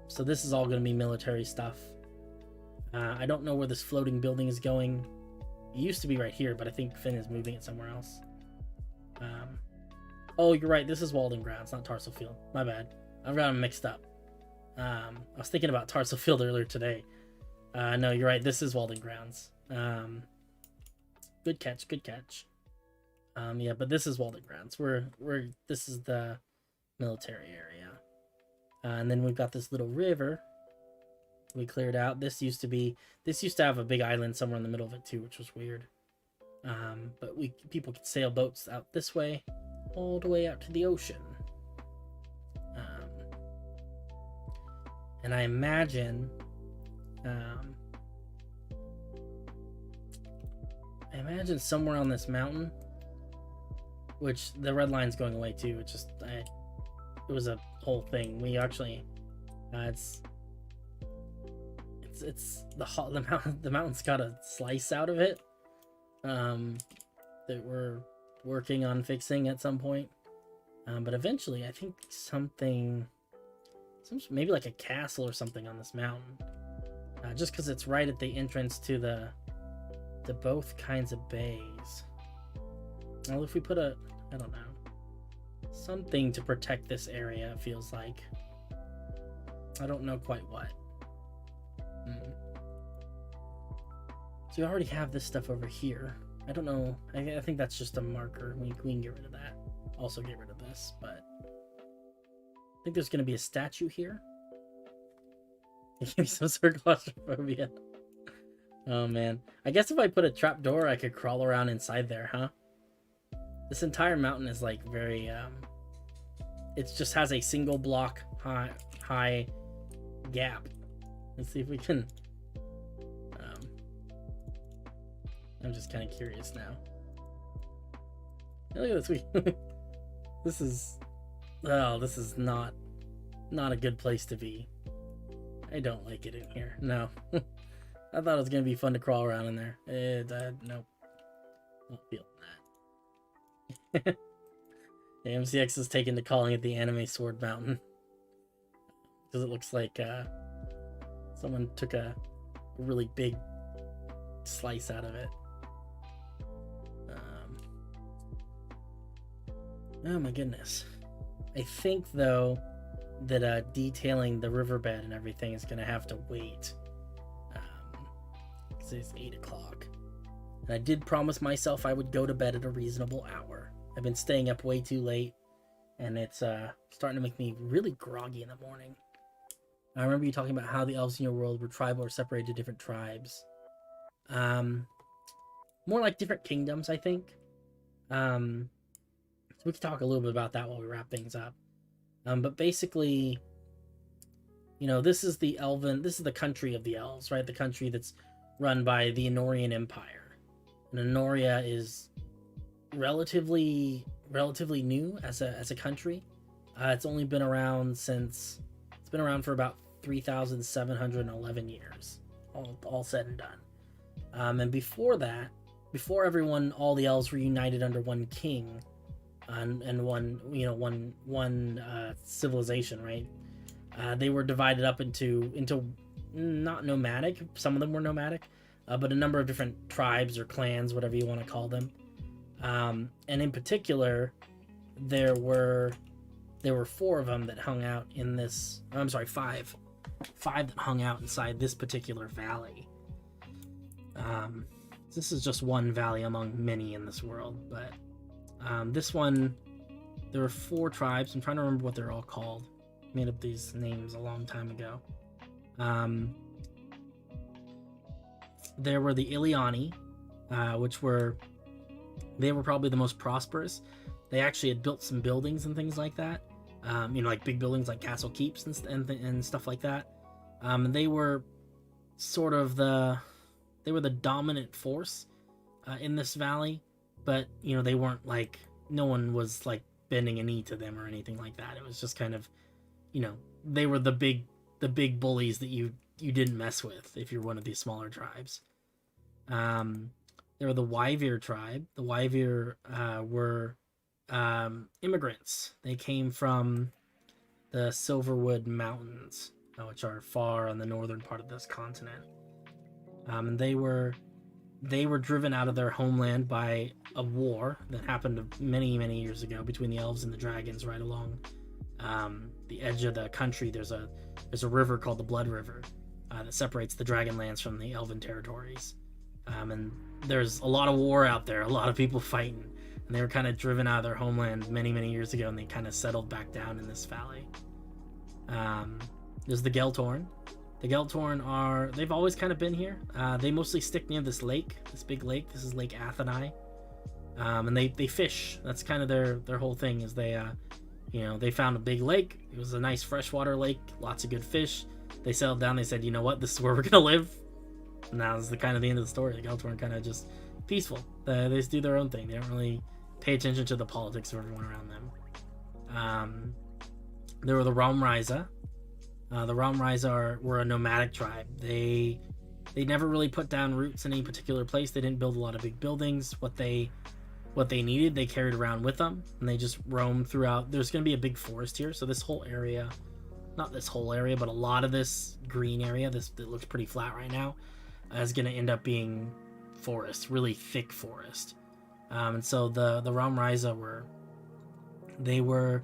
So this is all going to be military stuff. I don't know where this floating building is going. It used to be right here, but I think Finn is moving it somewhere else. Oh, you're right. This is Walden Grounds, not Tarselfield. My bad. I've got them mixed up. I was thinking about Tarselfield earlier today. No, you're right. This is Walden Grounds. Good catch. Good catch. Yeah, but this is Walden Grounds. This is the military area. And then we've got this little river we cleared out. This used to have a big island somewhere in the middle of it too, which was weird. But people could sail boats out this way, all the way out to the ocean. And I imagine, somewhere on this mountain, which the red line's going away too. It was a whole thing. We actually, it's the mountain's got a slice out of it, that we're working on fixing at some point. But eventually, I think maybe like a castle or something on this mountain, just because it's right at the entrance to the both kinds of bays. Well, if we put I don't know, something to protect this area, it feels like. I don't know quite what. So you already have this stuff over here. I don't know. I think that's just a marker. We can get rid of that. Also get rid of this, but I think there's going to be a statue here. It gives me some sort of claustrophobia. Oh man. I guess if I put a trapdoor, I could crawl around inside there, huh? This entire mountain is like very, it just has a single block high gap. Let's see if we can. I'm just kind of curious now. Look at this. This is not a good place to be. I don't like it in here. No. I thought it was gonna be fun to crawl around in there. Nope. Not feeling that. The MCX is taken to calling it the Anime Sword Mountain. Because it looks like someone took a really big slice out of it. Oh my goodness. I think though that detailing the riverbed and everything is gonna have to wait. Because it's 8 o'clock. And I did promise myself I would go to bed at a reasonable hour. I've been staying up way too late, and it's starting to make me really groggy in the morning. I remember you talking about how the elves in your world were tribal or separated to different tribes. More like different kingdoms, I think. So we can talk a little bit about that while we wrap things up. But basically, you know, this is the country of the elves, right? The country that's run by the Enorian Empire. And Enoria is relatively new as a country. It's only been around for about 3,711 years, all said and done. And before that, before all the elves were united under one king, and one civilization, right? They were divided up into not nomadic. Some of them were nomadic, but a number of different tribes or clans, whatever you want to call them. And in particular, there were 4 of them that hung out in this. I'm sorry, 5 that hung out inside this particular valley. This is just one valley among many in this world, but this one, there were 4 tribes. I'm trying to remember what they're all called. I made up these names a long time ago. There were the Illiani, which were probably the most prosperous. They actually had built some buildings and things like that. Like big buildings like castle keeps and stuff like that. And they were sort of the dominant force in this valley. But, they weren't like, no one was like bending a knee to them or anything like that. It was just kind of, they were the big bullies that you didn't mess with if you're one of these smaller tribes. There were the Wyver Tribe. The Wyver were immigrants. They came from the Silverwood Mountains, which are far on the northern part of this continent. And they were driven out of their homeland by a war that happened many, many years ago between the elves and the dragons. Right along the edge of the country, there's a river called the Blood River that separates the Dragonlands from the Elven territories. And there's a lot of war out there, a lot of people fighting, and they were kind of driven out of their homeland many, many years ago, and they kind of settled back down in this valley. There's the Geltorn. The Geltorn they've always kind of been here. They mostly stick near this lake, this big lake. This is Lake Athenai. And they fish. That's kind of their whole thing is they found a big lake. It was a nice freshwater lake, lots of good fish. They settled down, they said, you know what, this is where we're going to live. And that was the end of the story. The Geltorn kind of just peaceful. They just do their own thing. They don't really pay attention to the politics of everyone around them. There were the Raumreisa. The Raumreisa were a nomadic tribe. They never really put down roots in any particular place. They didn't build a lot of big buildings. What they needed, they carried around with them, and they just roamed throughout. There's going to be a big forest here, so this whole area, not this whole area, but a lot of this green area, that looks pretty flat right now, is going to end up being forest, really thick forest. And so the Raumreisa were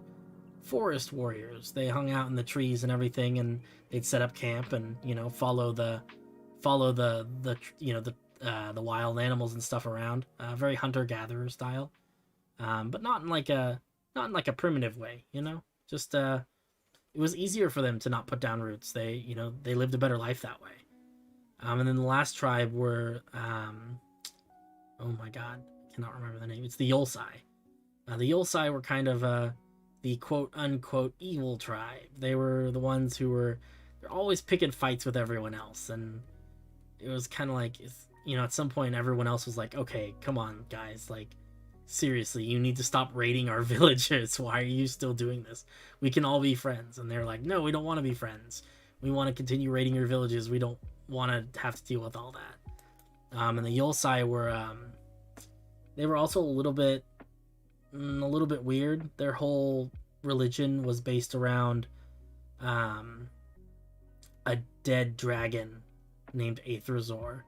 forest warriors. They hung out in the trees and everything, and they'd set up camp and follow the wild animals and stuff around. Very hunter-gatherer style, but not in like a primitive way. Just it was easier for them to not put down roots. They lived a better life that way. And then the last tribe were oh my god, I cannot remember the name. It's the Yolsai. The Yolsai were kind of the quote-unquote evil tribe. They were the ones who they're always picking fights with everyone else, and it was kind of like, at some point everyone else was like, okay, come on, guys, like, seriously, you need to stop raiding our villages. Why are you still doing this? We can all be friends. And they're like, no, we don't want to be friends. We want to continue raiding your villages. We don't want to have to deal with all that. And the Yolsai they were also a little bit weird. Their whole religion was based around a dead dragon named Aethrazor,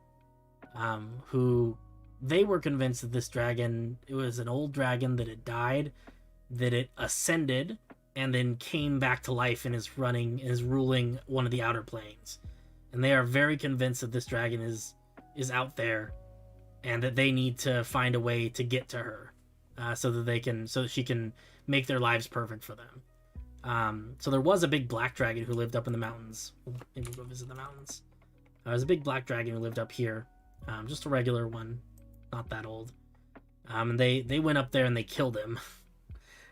who they were convinced that this dragon, it was an old dragon that had died, that it ascended and then came back to life and is ruling one of the outer planes. And they are very convinced that this dragon is out there, and that they need to find a way to get to her, so that she can make their lives perfect for them. So there was a big black dragon who lived up in the mountains. Maybe we'll go visit the mountains. There was a big black dragon who lived up here, just a regular one, not that old. And they went up there and they killed him,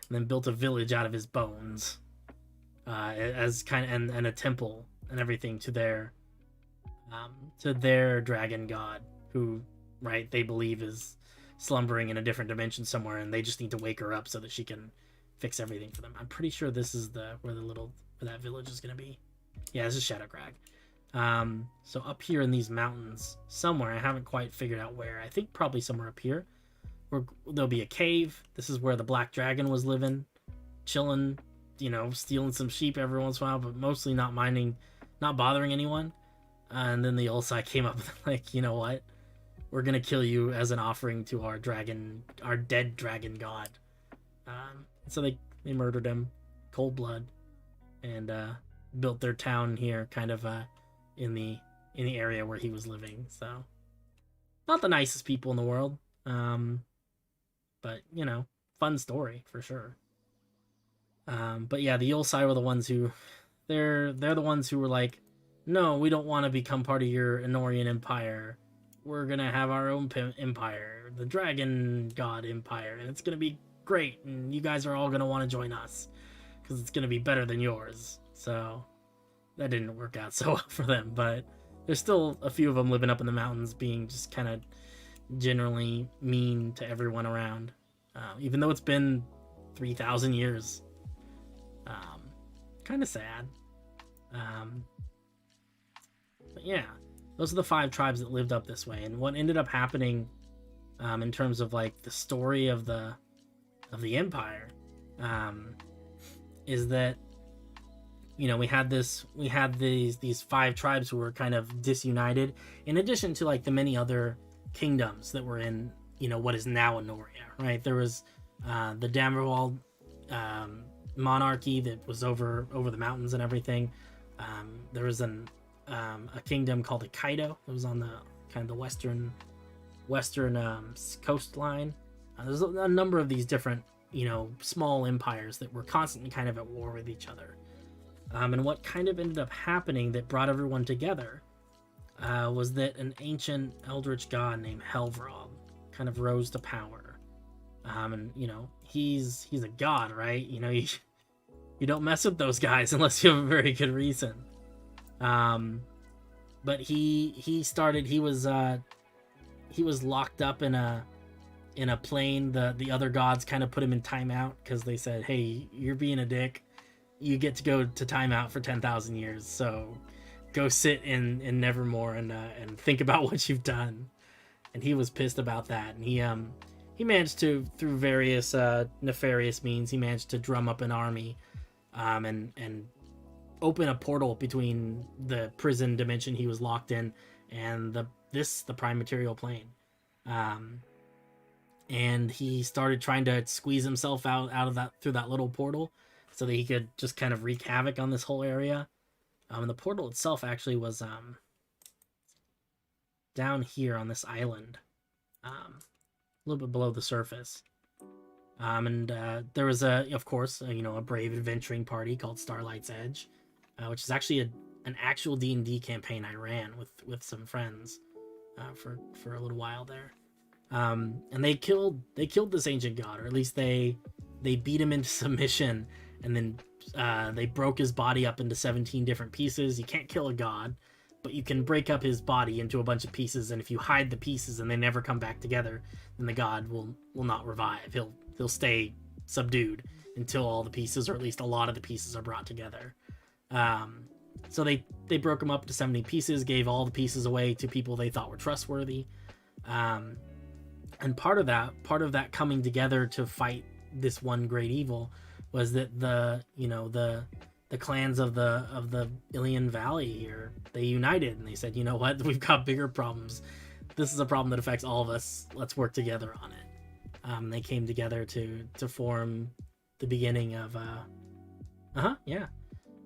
and then built a village out of his bones, as kind of and a temple and everything to their dragon god, who, right, they believe is slumbering in a different dimension somewhere, and they just need to wake her up so that she can fix everything for them. I'm pretty sure this is where that village is going to be. Yeah, this is Shadowcrag. So up here in these mountains somewhere, I haven't quite figured out where. I think probably somewhere up here, where there'll be a cave. This is where the black dragon was living, chilling, stealing some sheep every once in a while, but mostly not bothering anyone. And then the Ulsai came up like, you know what? We're gonna kill you as an offering to our dead dragon god. So they murdered him, cold blood, and built their town here, kind of in the area where he was living. So not the nicest people in the world, but fun story for sure. But yeah, the Yolsai were the ones who they're the ones who were like, no, we don't want to become part of your Enorian empire. We're gonna have our own empire, the Dragon God Empire, and it's gonna be great, and you guys are all gonna want to join us because it's gonna be better than yours. So that didn't work out so well for them, but there's still a few of them living up in the mountains, being just kind of generally mean to everyone around, even though it's been 3,000 years. Kind of sad. But yeah, those are the 5 tribes that lived up this way. And what ended up happening, in terms of like the story of the empire, is that we had these 5 tribes who were kind of disunited, in addition to like the many other kingdoms that were in what is now Enoria, right? There was the Damerwald monarchy that was over the mountains and everything. There was a kingdom called Akaido that was on the kind of the western coastline. There's a number of these different small empires that were constantly kind of at war with each other. And what kind of ended up happening that brought everyone together was that an ancient eldritch god named Helvrog kind of rose to power. And he's a god, right? You don't mess with those guys unless you have a very good reason. But he was locked up in a plane. The other gods kind of put him in timeout because they said, hey, you're being a dick. You get to go to timeout for 10,000 years. So go sit in Nevermore and think about what you've done. And he was pissed about that. And he managed to, through various nefarious means, he managed to drum up an army, and open a portal between the prison dimension he was locked in and the prime material plane. And he started trying to squeeze himself out of that through that little portal so that he could just kind of wreak havoc on this whole area. And the portal itself actually was down here on this island, a little bit below the surface. And there was of course, a brave adventuring party called Starlight's Edge, which is actually an actual D&D campaign I ran with some friends for a little while there. And they killed this ancient god, or at least they they beat him into submission, and then they broke his body up into 17 different pieces. You can't kill a god, but you can break up his body into a bunch of pieces, and if you hide the pieces and they never come back together, then the god will not revive. He'll stay subdued until all the pieces, or at least a lot of the pieces, are brought together. So they broke him up to 70 pieces, gave all the pieces away to people they thought were trustworthy. And part of that coming together to fight this one great evil was that the clans of the Ilian Valley here, they united and they said, you know what, we've got bigger problems. This is a problem that affects all of us. Let's work together on it. They came together to form the beginning of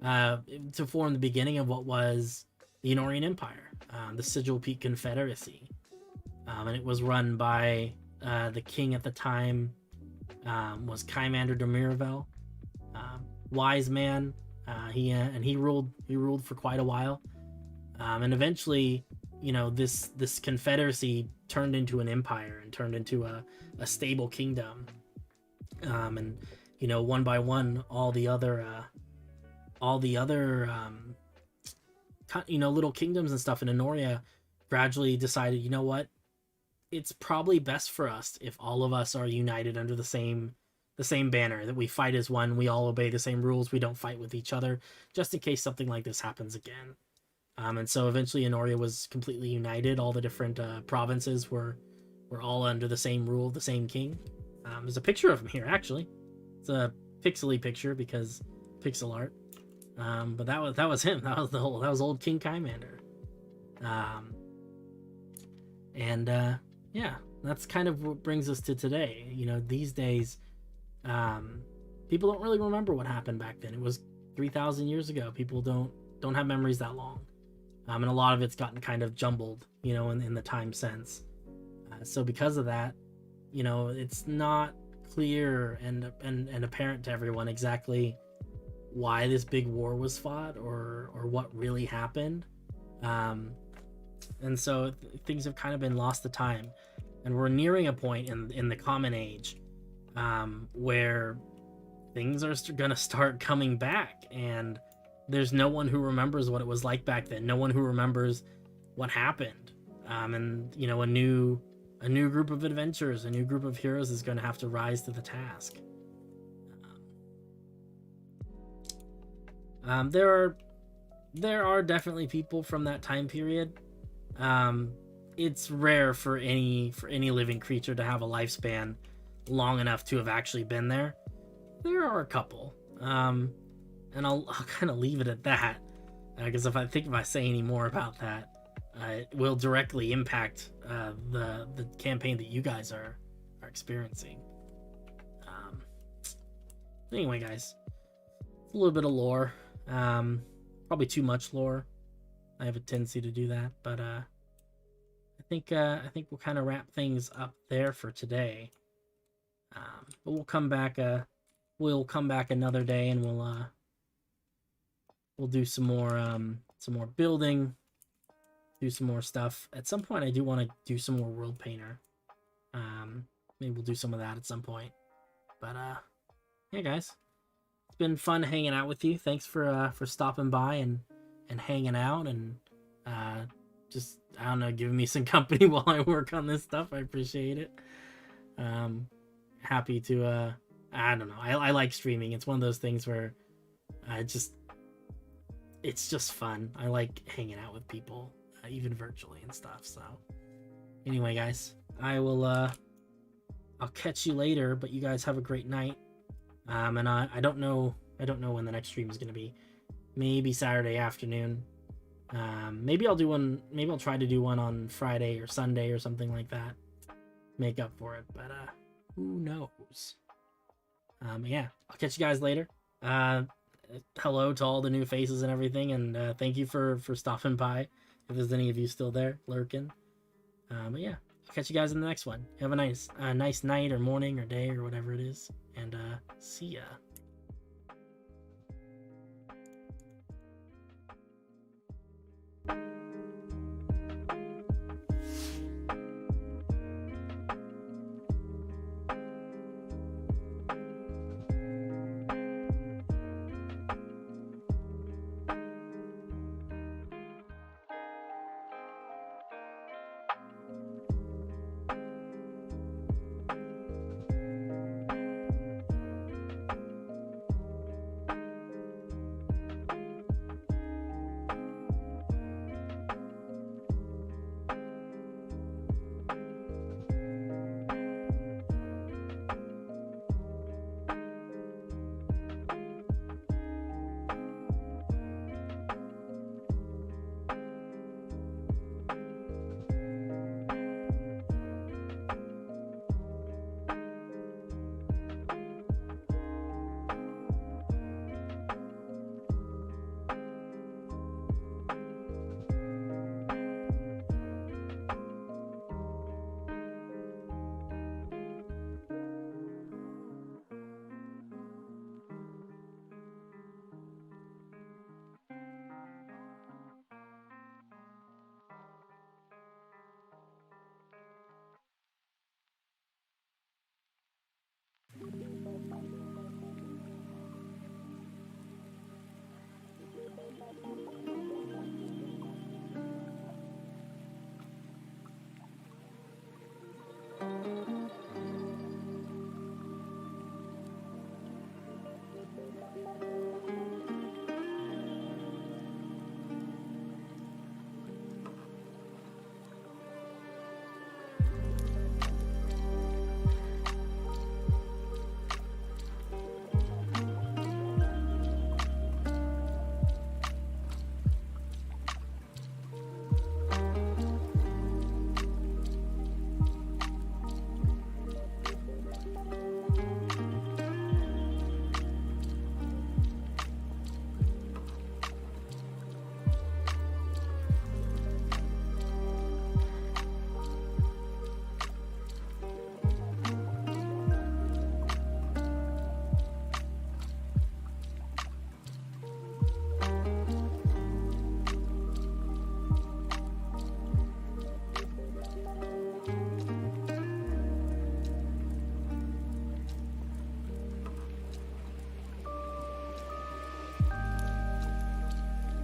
to form the beginning of what was the Enorian Empire, the Sigil Peak Confederacy. And it was run by the king at the time, was Kymander de Miravel. Wise man. He ruled for quite a while. And eventually, this confederacy turned into an empire and turned into a stable kingdom. And one by one, all the other little kingdoms and stuff in Enoria gradually decided, you know what, it's probably best for us if all of us are united under the same banner, that we fight as one, we all obey the same rules, we don't fight with each other, just in case something like this happens again. And so eventually Enoria was completely united. All the different provinces were all under the same rule, the same king. There's a picture of him here, actually. It's a pixely picture because pixel art. But that was him. That was old King Kymander. Yeah, that's kind of what brings us to today. These days, people don't really remember what happened back then. It was 3,000 years ago. People don't have memories that long. And a lot of it's gotten kind of jumbled, in the time sense. So because of that, it's not clear and apparent to everyone exactly why this big war was fought or what really happened. And so things have kind of been lost to time, and we're nearing a point in the Common Age where things are going to start coming back, and there's no one who remembers what it was like back then. No one who remembers what happened. And a new group of adventurers, a new group of heroes is going to have to rise to the task. There are definitely people from that time period. It's rare for any living creature to have a lifespan long enough to have actually been there. There are a couple, and I'll kind of leave it at that, because if I say any more about that, it will directly impact the campaign that you guys are experiencing. Anyway, guys, a little bit of lore. Probably too much lore. I have a tendency to do that, but I think we'll kind of wrap things up there for today. But we'll come back another day, and we'll do some more building, do some more stuff. At some point I do want to do some more World Painter. Maybe we'll do some of that at some point. But yeah, guys, it's been fun hanging out with you. Thanks for stopping by and hanging out, and just, I don't know, giving me some company while I work on this stuff. I appreciate it. Happy to I don't know, I like streaming. It's one of those things where it's just fun. I like hanging out with people, even virtually and stuff. So anyway, guys, I'll catch you later, but you guys have a great night. And I don't know when the next stream is going to be. Maybe Saturday afternoon. Maybe I'll try to do one on Friday or Sunday or something like that. Make up for it, but who knows? Yeah, I'll catch you guys later. Hello to all the new faces and everything, and thank you for stopping by, if there's any of you still there lurking. But yeah, I'll catch you guys in the next one. Have a nice night or morning or day or whatever it is, and see ya.